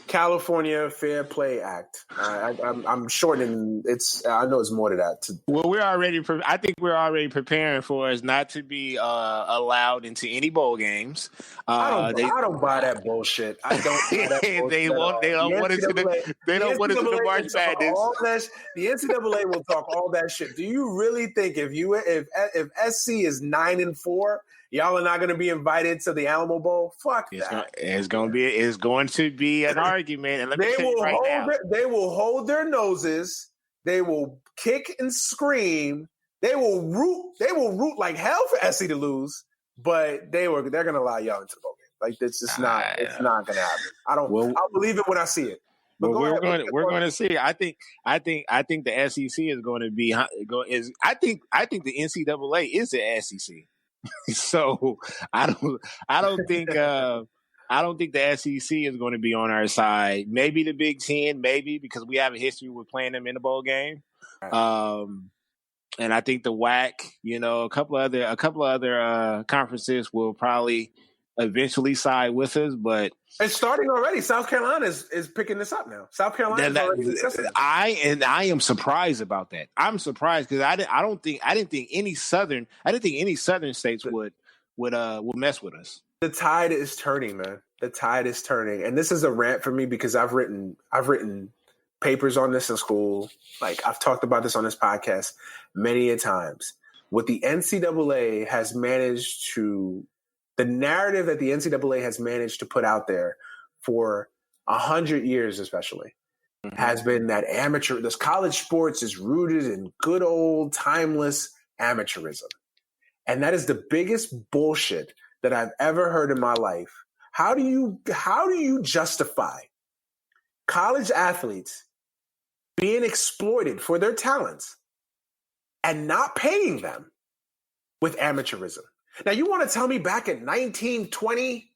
California Fair Play Act? I'm shortening. I know it's more to that. Well, I think we're already preparing for us not to be allowed into any bowl games. I don't buy that bullshit. I don't. Buy that bullshit They don't want us to the March Madness. The NCAA will talk all that shit. Do you really think if SC is 9-4? Y'all are not going to be invited to the Alamo Bowl? Fuck that. It's going to be an argument. And let me tell you right now. They will hold their noses. They will kick and scream. They will root like hell for SC to lose. But they're going to allow y'all into the bowl game. Like it's just not. It's not going to happen. I'll believe it when I see it. But we're going to see. I think the SEC is going to be. I think the NCAA is the SEC. So I don't think the SEC is going to be on our side. Maybe the Big Ten, maybe because we have a history with playing them in the bowl game. And I think the WAC, you know, a couple of other conferences will probably eventually side with us, but it's starting already. South Carolina is picking this up now. South Carolina is already discussing it. I am surprised about that. I'm surprised because I didn't think any southern states would mess with us. The tide is turning, man. The tide is turning, and this is a rant for me because I've written papers on this in school. Like I've talked about this on this podcast many a times. What the NCAA has managed to. The narrative that the NCAA has managed to put out there for 100 years, especially, has been that this college sports is rooted in good old timeless amateurism. And that is the biggest bullshit that I've ever heard in my life. How do you justify college athletes being exploited for their talents and not paying them with amateurism? Now, you want to tell me back in 1920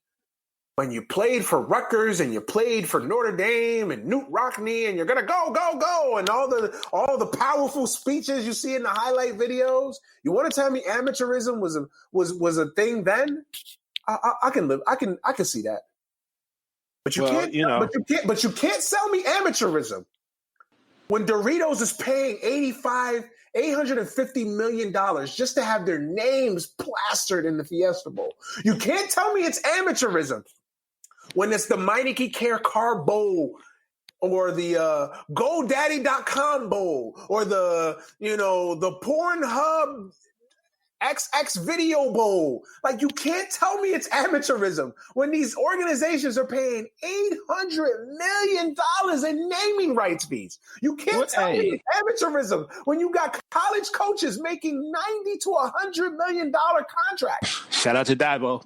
when you played for Rutgers and you played for Notre Dame and Newt Rockne and you're going to go, and all the powerful speeches you see in the highlight videos, you want to tell me amateurism was a thing then? I can see that. But you can't sell me amateurism when Doritos is paying $850 million just to have their names plastered in the Fiesta Bowl. You can't tell me it's amateurism when it's the Meineke Care Car Bowl or the GoDaddy.com Bowl or the Pornhub XX Video Bowl. Like, you can't tell me it's amateurism when these organizations are paying $800 million in naming rights fees. You can't tell me it's amateurism when you got college coaches making $90 to $100 million contracts. Shout out to Dabo.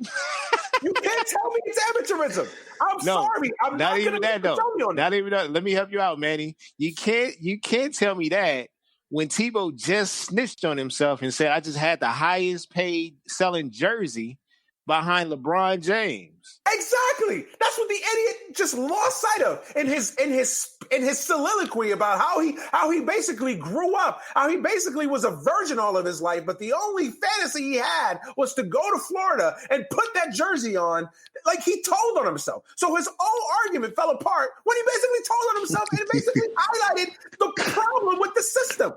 You can't tell me it's amateurism. I'm sorry. I'm not even gonna that though. tell me on not that. even that. Let me help you out, Manny. You can't tell me that when Tebow just snitched on himself and said, I just had the highest paid selling jersey behind LeBron James. Exactly. That's what the idiot just lost sight of in his soliloquy about how he basically grew up, how he basically was a virgin all of his life, but the only fantasy he had was to go to Florida and put that jersey on, like he told on himself. So his whole argument fell apart when he basically told on himself and basically highlighted the problem with the system.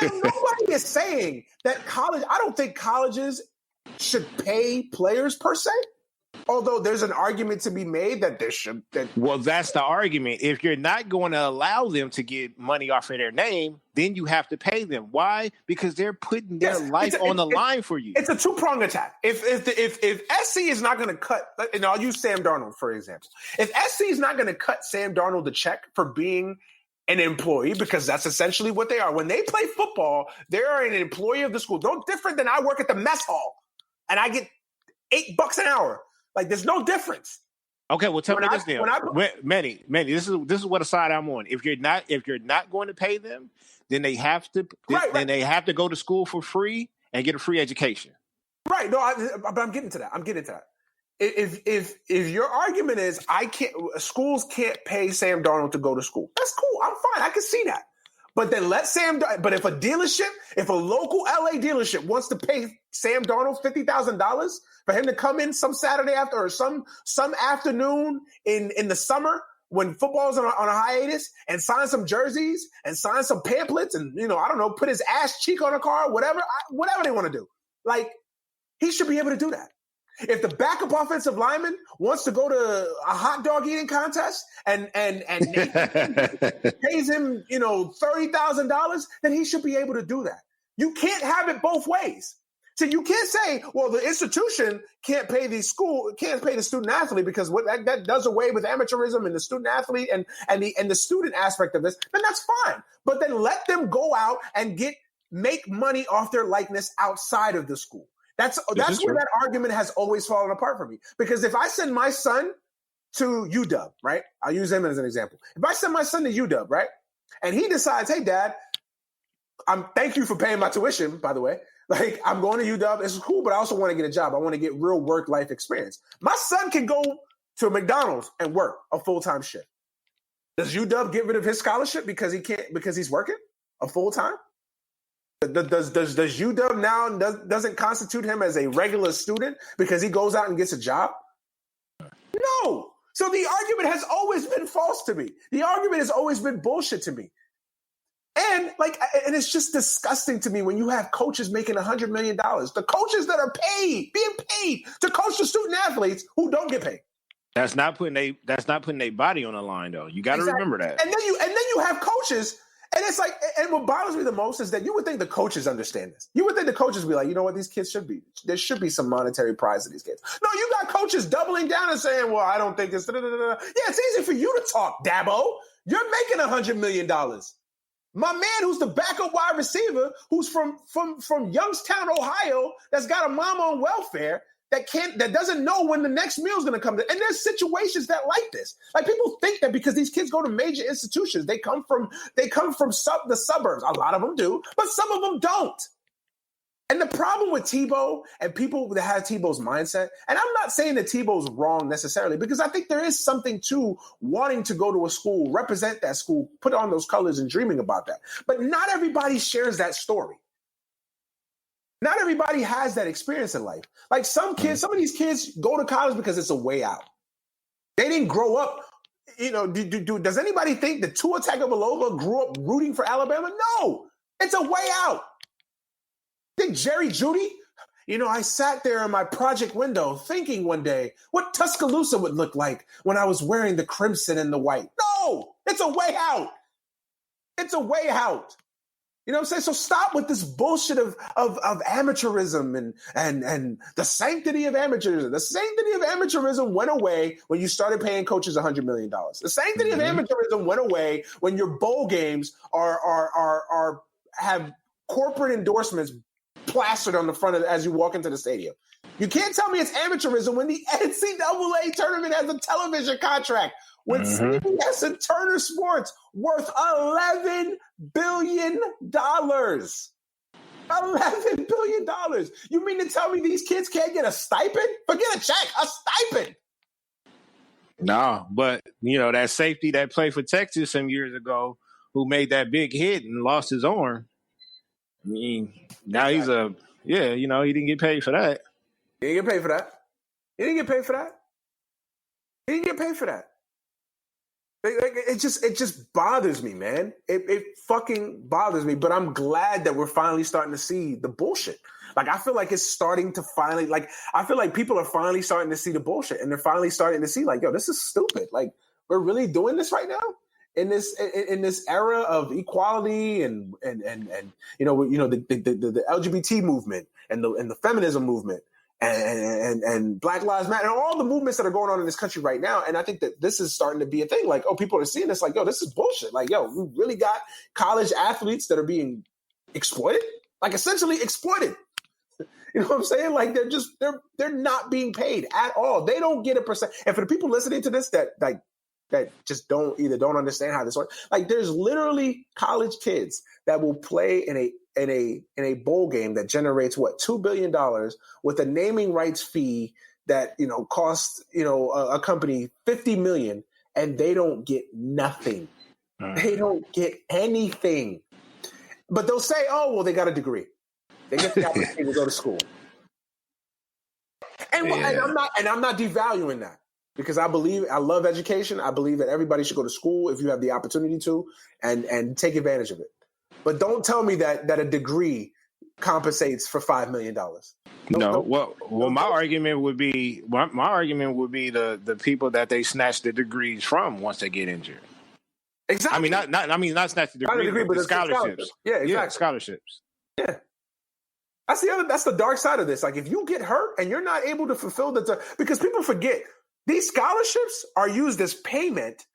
Now, nobody is saying that I don't think colleges should pay players per se. Although there's an argument to be made that there should. Well, that's the argument. If you're not going to allow them to get money off of their name, then you have to pay them. Why? Because they're putting their life on the line for you. It's a two-pronged attack. If SC is not going to cut, and I'll use Sam Darnold for example. If SC is not going to cut Sam Darnold the check for being an employee, because that's essentially what they are. When they play football, they are an employee of the school. No different than I work at the mess hall and I get $8 an hour. Like, there's no difference. Okay, well, tell me this then. Manny, this is what side I'm on. If you're not going to pay them, then they have to they have to go to school for free and get a free education. Right. No, but I'm getting to that. If your argument is schools can't pay Sam Darnold to go to school, that's cool. I'm fine. I can see that. But then but if a local LA dealership wants to pay Sam Darnold $50,000 for him to come in some Saturday after or some afternoon in the summer when football's on a hiatus and sign some jerseys and sign some pamphlets and, I don't know, put his ass cheek on a car, whatever they want to do. Like, he should be able to do that. If the backup offensive lineman wants to go to a hot dog eating contest and pays him, $30,000, then he should be able to do that. You can't have it both ways. So you can't say, well, the institution can't pay the student athlete because that does away with amateurism and the student athlete and the student aspect of this. Then that's fine. But then let them go out and make money off their likeness outside of the school. That's where that argument has always fallen apart for me. Because if I send my son to UW, right? I'll use him as an example. If I send my son to UW, right? And he decides, hey, Dad, thank you for paying my tuition, by the way. Like, I'm going to UW. It's cool, but I also want to get a job. I want to get real work-life experience. My son can go to McDonald's and work a full-time shift. Does UW get rid of his scholarship because he's working a full-time? Does UW now doesn't constitute him as a regular student because he goes out and gets a job? No. So the argument has always been false to me. The argument has always been bullshit to me. And it's just disgusting to me when you have coaches making $100 million. The coaches that are being paid to coach the student athletes who don't get paid. That's not putting their body on the line, though. You got to remember that. And then you have coaches. And it's like, and what bothers me the most is that you would think the coaches understand this. You would think the coaches would be like, you know what, these kids there should be some monetary prize to these kids. No, you got coaches doubling down and saying, well, I don't think it's Yeah, it's easy for you to talk, Dabo. You're making $100 million. My man who's the backup wide receiver, who's from Youngstown, Ohio, that's got a mom on welfare, that doesn't know when the next meal is going to come. And there's situations that like this. Like, people think that because these kids go to major institutions, they come from the suburbs. A lot of them do, but some of them don't. And the problem with Tebow and people that have Tebow's mindset, and I'm not saying that Tebow's wrong necessarily, because I think there is something to wanting to go to a school, represent that school, put on those colors and dreaming about that. But not everybody shares that story. Not everybody has that experience in life. Like, some of these kids go to college because it's a way out. They didn't grow up, does anybody think that Tua Tagovailoa grew up rooting for Alabama? No, it's a way out. Think Jerry Jeudy? I sat there in my project window thinking one day what Tuscaloosa would look like when I was wearing the crimson and the white. No, it's a way out. It's a way out. You know what I'm saying? So stop with this bullshit of amateurism and the sanctity of amateurism. The sanctity of amateurism went away when you started paying coaches $100 million. The sanctity of amateurism went away when your bowl games have corporate endorsements plastered on the front of as you walk into the stadium. You can't tell me it's amateurism when the NCAA tournament has a television contract. When CBS and Turner Sports worth $11 billion. $11 billion. You mean to tell me these kids can't get a stipend? Forget a check, a stipend. No, but, that safety that played for Texas some years ago who made that big hit and lost his arm. I mean, now he didn't get paid for that. He didn't get paid for that. It just bothers me, man. It fucking bothers me. But I'm glad that we're finally starting to see the bullshit. Like, I feel like it's starting to finally, I feel like people are finally starting to see the bullshit, and they're finally starting to see, yo, this is stupid. Like, we're really doing this right now in this era of equality and the LGBT movement and the feminism movement. And Black Lives Matter and all the movements that are going on in this country right now. And I think that this is starting to be a thing. People are seeing this this is bullshit. We really got college athletes that are being exploited, essentially exploited. You know what I'm saying? They're not being paid at all. They don't get a percent. And for the people listening to this that just don't understand how this works, there's literally college kids that will play in a bowl game that generates $2 billion with a naming rights fee that costs a company $50 million, and they don't get nothing. They don't get anything. But they'll say, "Oh, well, they got a degree. They get the opportunity to go to school." And I'm not devaluing that, because I love education. I believe that everybody should go to school if you have the opportunity to, and take advantage of it. But don't tell me that a degree compensates for $5 million. My argument would be the people that they snatch the degrees from once they get injured. Exactly. Not snatch the degree, but the scholarships. Yeah, exactly. Yeah, scholarships. Yeah. That's the dark side of this. If you get hurt and you're not able to fulfill because people forget these scholarships are used as payment.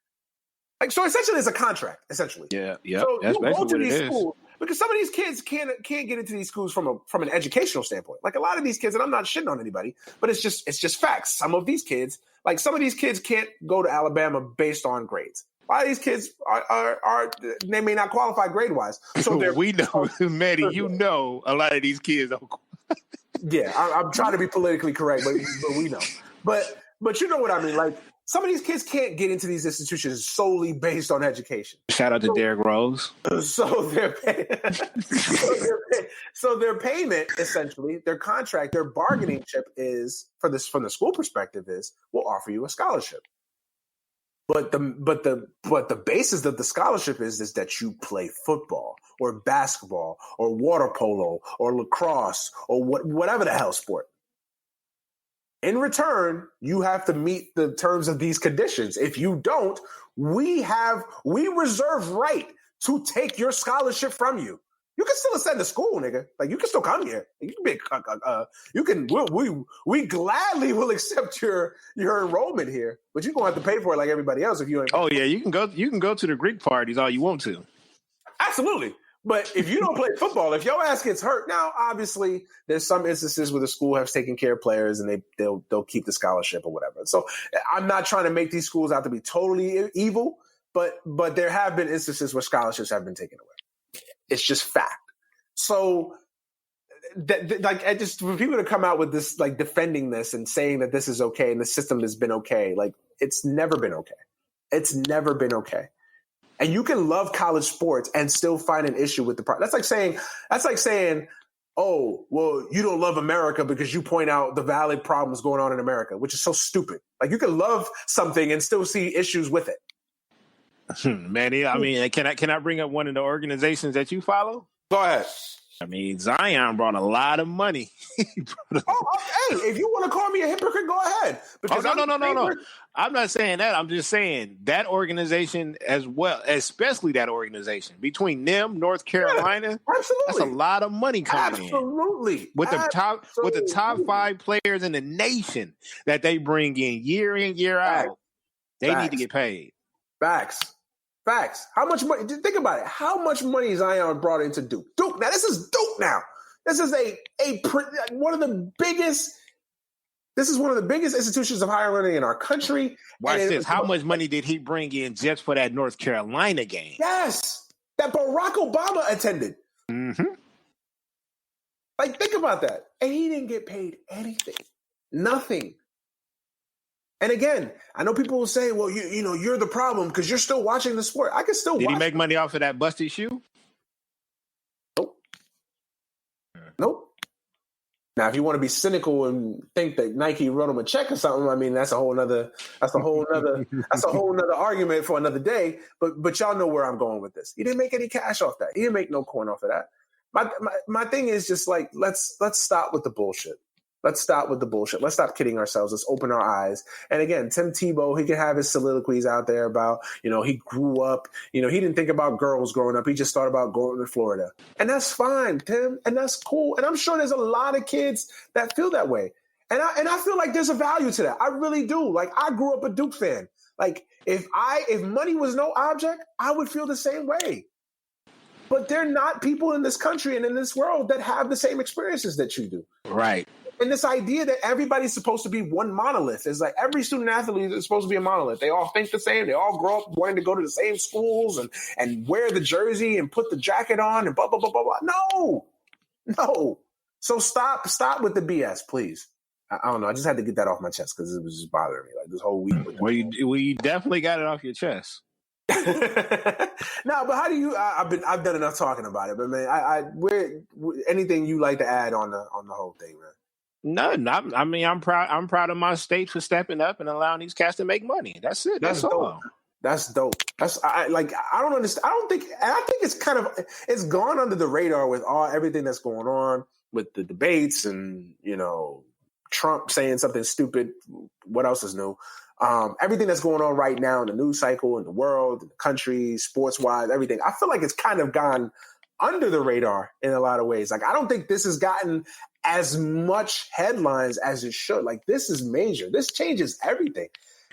So essentially, it's a contract. Essentially, yeah. So that's you go to these schools because some of these kids can't get into these schools from an educational standpoint. A lot of these kids, and I'm not shitting on anybody, but it's just facts. Some of these kids can't go to Alabama based on grades. A lot of these kids are they may not qualify grade wise. So we know, Maddie. A lot of these kids don't. Yeah, I'm trying to be politically correct, but we know. But you know what I mean. Some of these kids can't get into these institutions solely based on education. Shout out to Derrick Rose. So their payment, essentially, their contract, their bargaining chip is from the school perspective is we'll offer you a scholarship. But the basis of the scholarship is that you play football or basketball or water polo or lacrosse or whatever the hell sport. In return, you have to meet the terms of these conditions. If you don't, we reserve right to take your scholarship from you. You can still attend the school, nigga. You can still come here. You can be we gladly will accept your enrollment here, but you're gonna have to pay for it like everybody else if you ain't. Oh yeah, you can go to the Greek parties all you want to. Absolutely. But if you don't play football, if your ass gets hurt, now obviously there's some instances where the school has taken care of players and they'll keep the scholarship or whatever. So I'm not trying to make these schools out to be totally evil, but there have been instances where scholarships have been taken away. It's just fact. So for people to come out with this, defending this and saying that this is okay and the system has been okay, it's never been okay. It's never been okay. And you can love college sports and still find an issue with the product. That's like saying, oh, well, you don't love America because you point out the valid problems going on in America, which is so stupid. You can love something and still see issues with it. Manny, I mean, can I bring up one of the organizations that you follow? Go ahead. I mean, Zion brought a lot of money. Hey, if you want to call me a hypocrite, go ahead. Because No. I'm not saying that. I'm just saying that organization as well, especially that organization between them, North Carolina. Absolutely, that's a lot of money coming in. With the top 5 players in the nation that they bring in year out. They need to get paid. Facts. How much money? Think about it. How much money Zion brought into Duke? Duke. Now this is Duke. Now this is one of the biggest. This is one of the biggest institutions of higher learning in our country. Watch this. How much money did he bring in just for that North Carolina game? Yes, that Barack Obama attended. Mm-hmm. Like, think about that. And he didn't get paid anything. Nothing. And again, I know people will say, well, you know, you're the problem because you're still watching the sport. I can still watch. Did he make money off of that busted shoe? Nope. Now, if you want to be cynical and think that Nike wrote him a check or something, I mean, that's a whole nother argument for another day. But y'all know where I'm going with this. He didn't make any cash off that. He didn't make no coin off of that. My thing is just like, let's stop with the bullshit. Let's stop with the bullshit. Let's stop kidding ourselves. Let's open our eyes. And again, Tim Tebow, he can have his soliloquies out there about, you know, he grew up, you know, he didn't think about girls growing up. He just thought about going to Florida. And that's fine, Tim. And that's cool. And I'm sure there's a lot of kids that feel that way. And I feel like there's a value to that. I really do. Like, I grew up a Duke fan. Like, if money was no object, I would feel the same way. But they're not people in this country and in this world that have the same experiences that you do. Right. And this idea that everybody's supposed to be one monolith is like every student athlete is supposed to be a monolith. They all think the same. They all grow up wanting to go to the same schools and wear the jersey and put the jacket on and blah, blah, blah, blah, blah. No. So stop with the BS, please. I don't know. I just had to get that off my chest because it was just bothering me like this whole week. Well, you definitely got it off your chest. No, but how do you? I've done enough talking about it. But man, anything you like to add on the whole thing, man? No, I mean, I'm proud. I'm proud of my state for stepping up and allowing these cats to make money. That's it. That's all. That's dope. I don't understand. I think it's gone under the radar with everything that's going on with the debates and, you know, Trump saying something stupid. What else is new? Everything that's going on right now in the news cycle, in the world, in the country, sports-wise, everything. I feel like it's kind of gone under the radar in a lot of ways. Like, I don't think this has gotten as much headlines as it should. Like, this is major. This changes everything.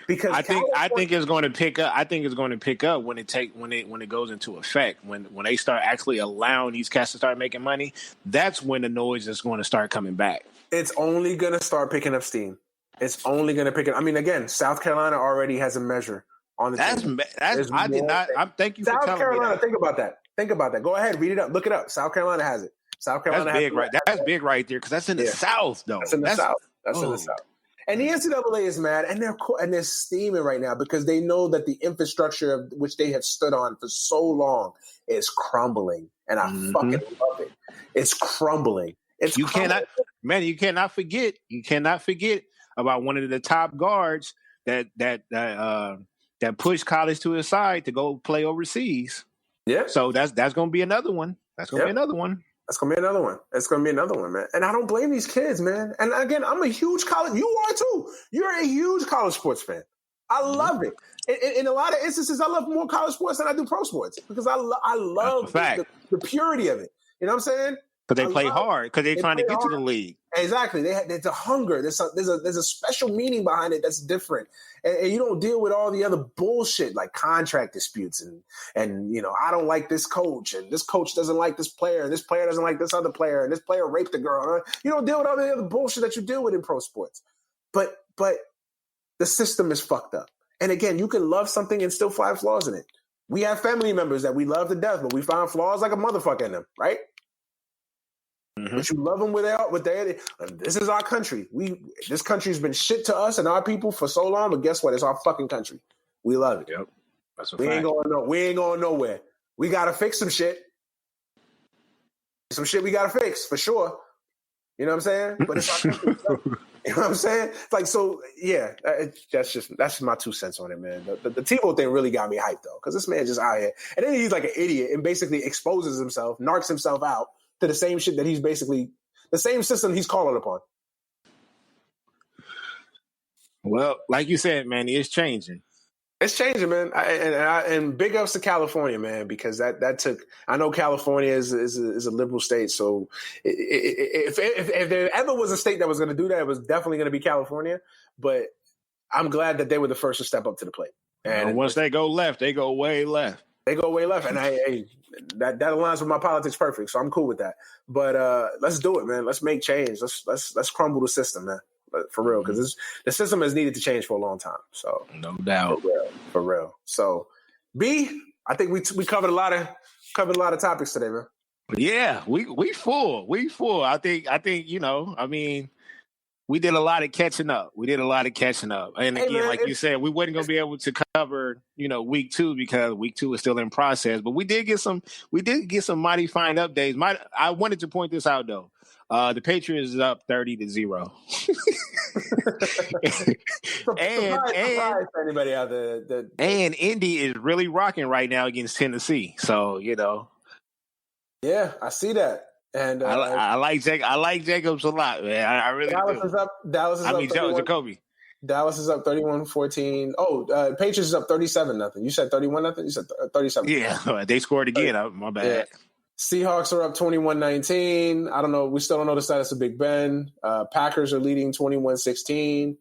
Because I think it's going to pick up. I think it's going to pick up when it goes into effect. When they start actually allowing these cats to start making money, that's when the noise is going to start coming back. It's only going to start picking up steam. It's only going to pick it. I mean, again, South Carolina already has a measure on the team. I did not. Thank you for telling me that. South Carolina, think about that. Go ahead, read it up, look it up. South Carolina has it. South Carolina that's big, right? That's big right there because that's in the South, though. That's in the South. That's in the South. And the NCAA is mad, and they're steaming right now because they know that the infrastructure of which they have stood on for so long is crumbling, and I fucking love it. It's crumbling. You cannot forget. You cannot forget about one of the top guards that pushed college to his side to go play overseas. Yeah. So that's going to be another one. That's going to be another one. That's going to be another one. It's going to be another one, man. And I don't blame these kids, man. And again, I'm a huge college. You are too. You're a huge college sports fan. I love it. In a lot of instances, I love more college sports than I do pro sports because I love the purity of it. You know what I'm saying? Because they play hard. Because they're trying to get to the league. Exactly. There's a hunger. There's a special meaning behind it that's different. And you don't deal with all the other bullshit like contract disputes and you know, I don't like this coach and this coach doesn't like this player and this player doesn't like this other player and this player raped a girl. You don't deal with all the other bullshit that you deal with in pro sports. But the system is fucked up. And again, you can love something and still find flaws in it. We have family members that we love to death, but we find flaws like a motherfucker in them, right? Mm-hmm. But you love them with their. This is our country. This country's been shit to us and our people for so long, but guess what? It's our fucking country. We love it. Yep, that's a fact. We ain't going nowhere. We gotta fix some shit. Some shit we gotta fix for sure. You know what I'm saying? But it's our country. You know what I'm saying? It's like, so yeah. That's my 2 cents on it, man. The Tebow thing really got me hyped though, because this man just out here, and then he's like an idiot and basically exposes himself, narcs himself out. to the same shit that he's basically the same system he's calling upon. Well, like you said, man, it's changing. It's changing, man. And big ups to California, man, because that took. I know California is a liberal state, so if there ever was a state that was going to do that, it was definitely going to be California. But I'm glad that they were the first to step up to the plate. And once they go left, they go way left. They go way left, and that aligns with my politics perfect. So I'm cool with that. But let's do it, man. Let's make change. Let's crumble the system, man. For real, because the system has needed to change for a long time. So no doubt, for real. So B, I think we covered a lot of topics today, man. Yeah, we full. I think we did a lot of catching up. And again, man, like you said, we wasn't going to be able to cover, week 2 because week 2 is still in process. But we did get some mighty fine updates. I wanted to point this out though. The Patriots is up 30-0. Surprise for anybody out there. And Indy is really rocking right now against Tennessee. So, Yeah, I see that. And I like Jacobs a lot, man. I really do. Dallas is up. Jacoby. Dallas is up 31-14. Oh, Patriots is up 37-0. You said 31-0? You said 37. Yeah, they scored again. My bad. Yeah. Seahawks are up 21-19. I don't know. We still don't know the status of Big Ben. Packers are leading 21-16.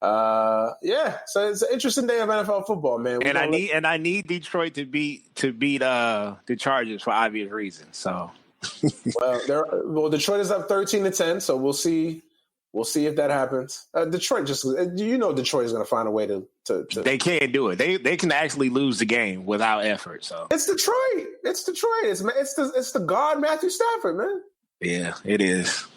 So it's an interesting day of NFL football, man. I need Detroit to beat the Chargers for obvious reasons. So, Detroit is up 13-10. So we'll see. We'll see if that happens. Detroit Detroit is going to find a way to. They can't do it. They can actually lose the game without effort. So it's Detroit. It's the God Matthew Stafford, man. Yeah, it is.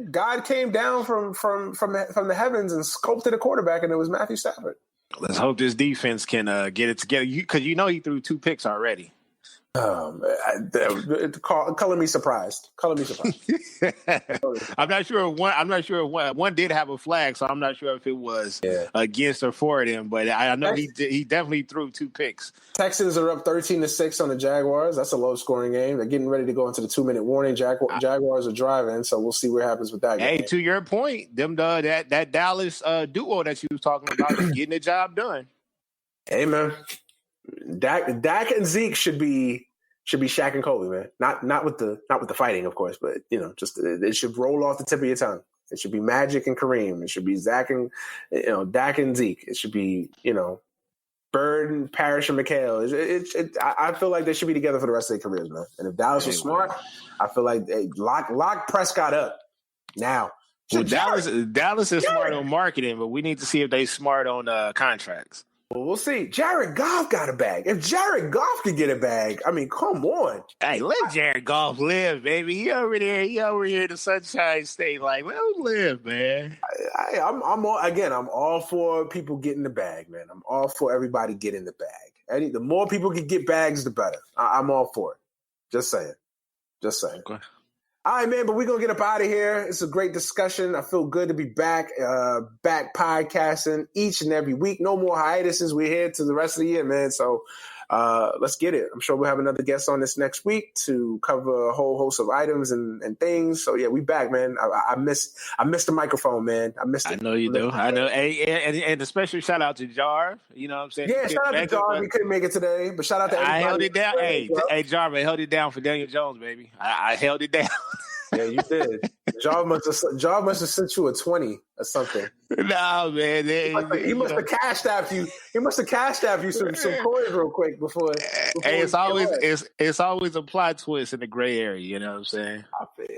God came down from the heavens and sculpted a quarterback, and it was Matthew Stafford. Let's hope this defense can get it together. Because he threw 2 picks already. Color me surprised. I'm not sure one did have a flag, so I'm not sure if it was against or for them. But I know he definitely threw 2 picks. Texans are up 13-6 on the Jaguars. That's a low scoring game. They're getting ready to go into the 2-minute warning. Jaguars are driving, so we'll see what happens with that game. Hey, to your point, that Dallas duo that you was talking about is getting the job done. Hey, man. Dak and Zeke should be Shaq and Kobe, man. Not with the fighting, of course, but just it should roll off the tip of your tongue. It should be Magic and Kareem. It should be Dak and Zeke. It should be Bird and Parrish and McHale. I feel like they should be together for the rest of their careers, man. And if Dallas was smart, I feel like lock Prescott up now. Well, Dallas is smart on marketing, but we need to see if they smart on contracts. Well, we'll see. Jared Goff got a bag. If Jared Goff could get a bag, I mean, come on. Hey, let Jared Goff live, baby. He over there in the Sunshine State. Like, let him live, man. I'm all for people getting the bag, man. I'm all for everybody getting the bag. The more people can get bags, the better. I'm all for it. Just saying. Okay. All right, man, but we're going to get up out of here. It's a great discussion. I feel good to be back podcasting each and every week. No more hiatuses. We're here to the rest of the year, man. So let's get it. I'm sure we'll have another guest on this next week to cover a whole host of items and things. So, yeah, we back, man. I missed the microphone, man. I missed it. I know you do. I know. And a special shout out to Jar. You know what I'm saying? Yeah, shout out to Jar. We couldn't make it today, but shout out to everybody. I held it down. Hey, Jar, I held it down for Daniel Jones, baby. I held it down. Yeah, you did. Jar must have sent you a 20 or something. No, man. He must have cashed after you. He must have cashed after you some coins real quick before. Hey, it's always a plot twist in the gray area. You know what I'm saying?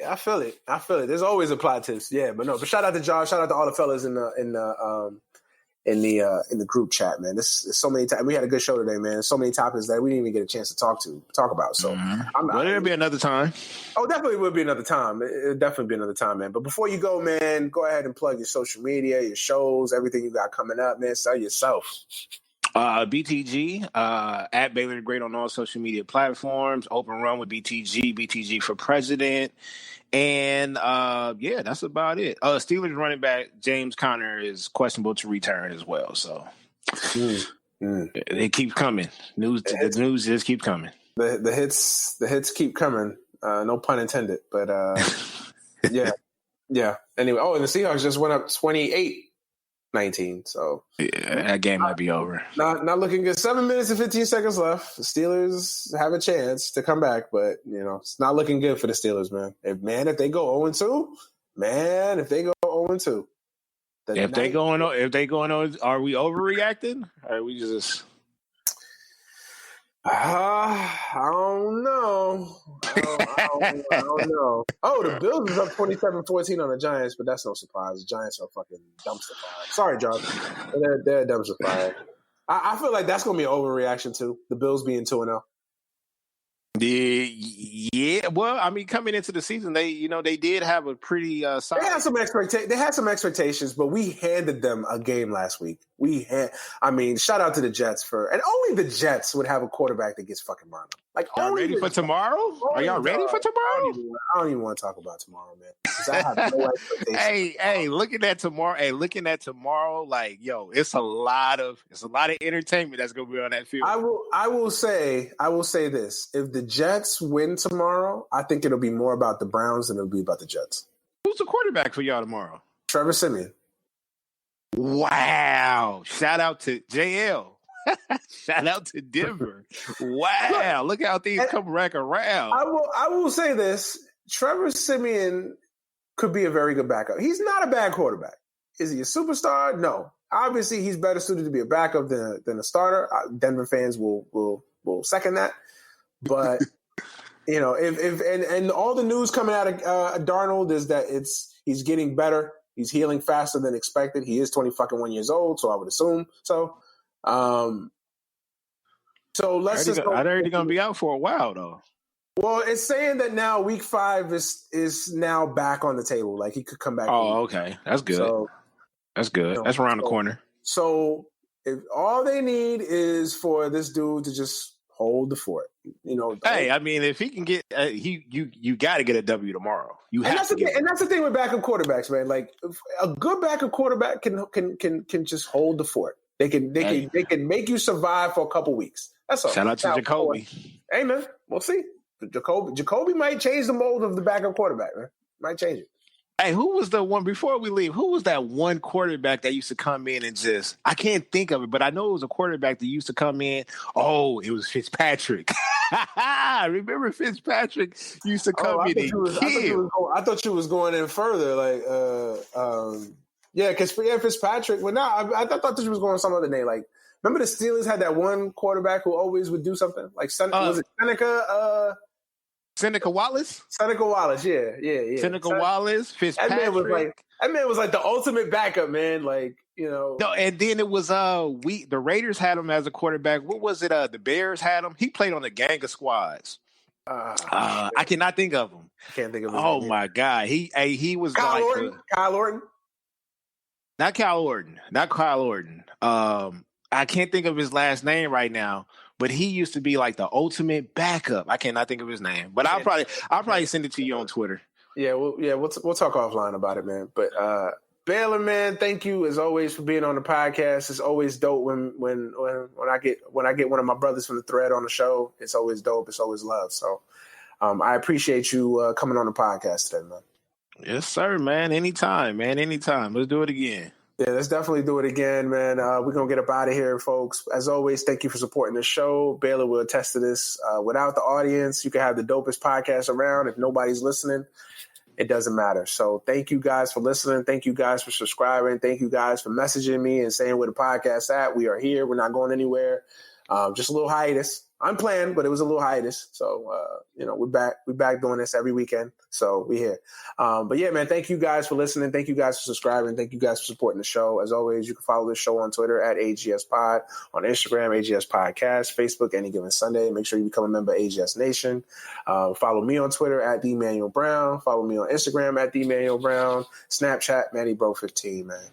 I feel it. There's always a plot twist. Yeah, but no. But shout out to Jar. Shout out to all the fellas in the group chat, man. There's so many times we had a good show today, man. There's so many topics that we didn't even get a chance to talk about. So there'll be another time. Oh, definitely will be another time. It'll definitely be another time, man. But before you go, man, go ahead and plug your social media, your shows, everything you got coming up, man. Sell yourself. BTG at Baylor the Great on all social media platforms. Open Run with BTG for president. And that's about it. Steelers running back James Conner is questionable to return as well. So it keeps coming. The news just keeps coming. The hits keep coming. No pun intended. But yeah. Anyway, and the Seahawks just went up 28-19. So that game might be over. Not looking good. 7 minutes and 15 seconds left. The Steelers have a chance to come back, but it's not looking good for the Steelers, man. If they go 0-2, if they go 0-2. If they going on, are we overreacting? Or are we just? I don't know. I don't know. Oh, the Bills is up 27-14 on the Giants, but that's no surprise. The Giants are fucking dumpster fire. Sorry, John. They're dumpster fire. I feel like that's going to be an overreaction too. The Bills being 2-0. Yeah. Well, I mean, coming into the season, they did have a pretty solid. They had some expectations, but we handed them a game last week. Shout out to the Jets and only the Jets would have a quarterback that gets fucking mono. Like, y'all ready for tomorrow? Are y'all ready for tomorrow? I don't even want to talk about tomorrow, man. Because I have no expectations. Hey, looking at tomorrow, like, yo, it's a lot of entertainment that's gonna be on that field. I will say this: if the Jets win tomorrow, I think it'll be more about the Browns than it'll be about the Jets. Who's the quarterback for y'all tomorrow? Trevor Siemian. Wow! Shout out to JL. Shout out to Denver. Wow! Look how things come back around. I will say this: Trevor Siemian could be a very good backup. He's not a bad quarterback. Is he a superstar? No. Obviously, he's better suited to be a backup than a starter. Denver fans will second that. But if all the news coming out of Darnold is that he's getting better. He's healing faster than expected. He is 21 years old, so I would assume so. So let's just. I already gonna be out for a while though. Well, it's saying that now week 5 is now back on the table. Like he could come back. Oh, okay, that's good. So, that's good. That's around the corner. So if all they need is for this dude to just hold the fort, Hey, I mean, if he can get, you got to get a W tomorrow. And that's the thing with backup quarterbacks, man. Like a good backup quarterback can just hold the fort. They can make you survive for a couple weeks. That's all. Shout out to Jacoby. Hey man, we'll see. Jacoby might change the mold of the backup quarterback, man. Might change it. Hey, who was the one before we leave? Who was that one quarterback that used to come in and just? I can't think of it, but I know it was a quarterback that used to come in. Oh, it was Fitzpatrick. Remember Fitzpatrick used to come in and kill. I thought you was going in further, because Fitzpatrick. Well, no, I thought you was going some other name. Like, remember the Steelers had that one quarterback who always would do something? Like, was it Seneca? Seneca Wallace? Seneca Wallace, yeah. Seneca Wallace, Fitzpatrick. That man was like the ultimate backup, man. Like, No, and then it was the Raiders had him as a quarterback. What was it? The Bears had him. He played on the gang of squads. I cannot think of him. Can't think of him. Oh my God. He was Kyle Orton. Kyle Orton. Not Kyle Orton. I can't think of his last name right now. But he used to be like the ultimate backup. I cannot think of his name, but I'll probably send it to you on Twitter. Yeah, we'll talk offline about it, man. But Baylor, man, thank you as always for being on the podcast. It's always dope when I get one of my brothers from the thread on the show. It's always dope. It's always love. So I appreciate you coming on the podcast today, man. Yes, sir, man. Anytime, man. Anytime. Let's do it again. Yeah, let's definitely do it again, man. We're going to get up out of here, folks. As always, thank you for supporting the show. Baylor will attest to this. Without the audience, you can have the dopest podcast around. If nobody's listening, it doesn't matter. So thank you guys for listening. Thank you guys for subscribing. Thank you guys for messaging me and saying where the podcast's at. We are here. We're not going anywhere. Just a little hiatus. Unplanned, but it was a little hiatus. So, we're back. We're back doing this every weekend. So we're here. But yeah, man, thank you guys for listening. Thank you guys for subscribing. Thank you guys for supporting the show. As always, you can follow this show on Twitter at AGS Pod, on Instagram, AGS Podcast, Facebook, Any Given Sunday. Make sure you become a member of AGS Nation. Follow me on Twitter at DManuel Brown. Follow me on Instagram at DManuel Brown. Snapchat, MannyBro15, man.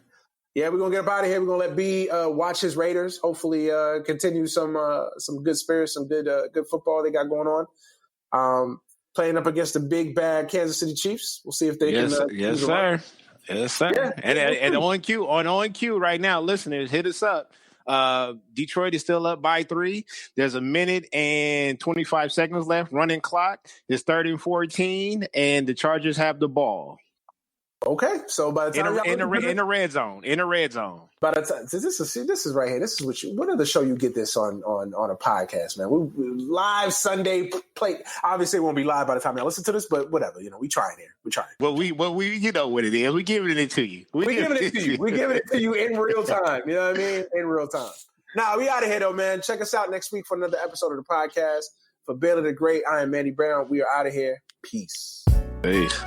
Yeah, we're going to get up out of here. We're going to let B watch his Raiders. Hopefully continue some good spirits, some good football they got going on. Playing up against the big, bad Kansas City Chiefs. We'll see if they can. Yes, sir. Yes, sir. Yeah. And on cue right now, listeners, hit us up. Detroit is still up by 3. There's a minute and 25 seconds left. Running clock. It's 3rd and 14, and the Chargers have the ball. Okay, so by the time in the red zone, by the time this is right here. This is what other show you get this on a podcast, man. We live Sunday play. Obviously, it won't be live by the time y'all listen to this, but whatever. We trying here. We trying. Well, we you know what it is. We giving it to you. We giving it to you. We giving it to you in real time. You know what I mean? In real time. Now we out of here though, man. Check us out next week for another episode of the podcast. For Baylor the Great, I am Manny Brown. We are out of here. Peace. Peace.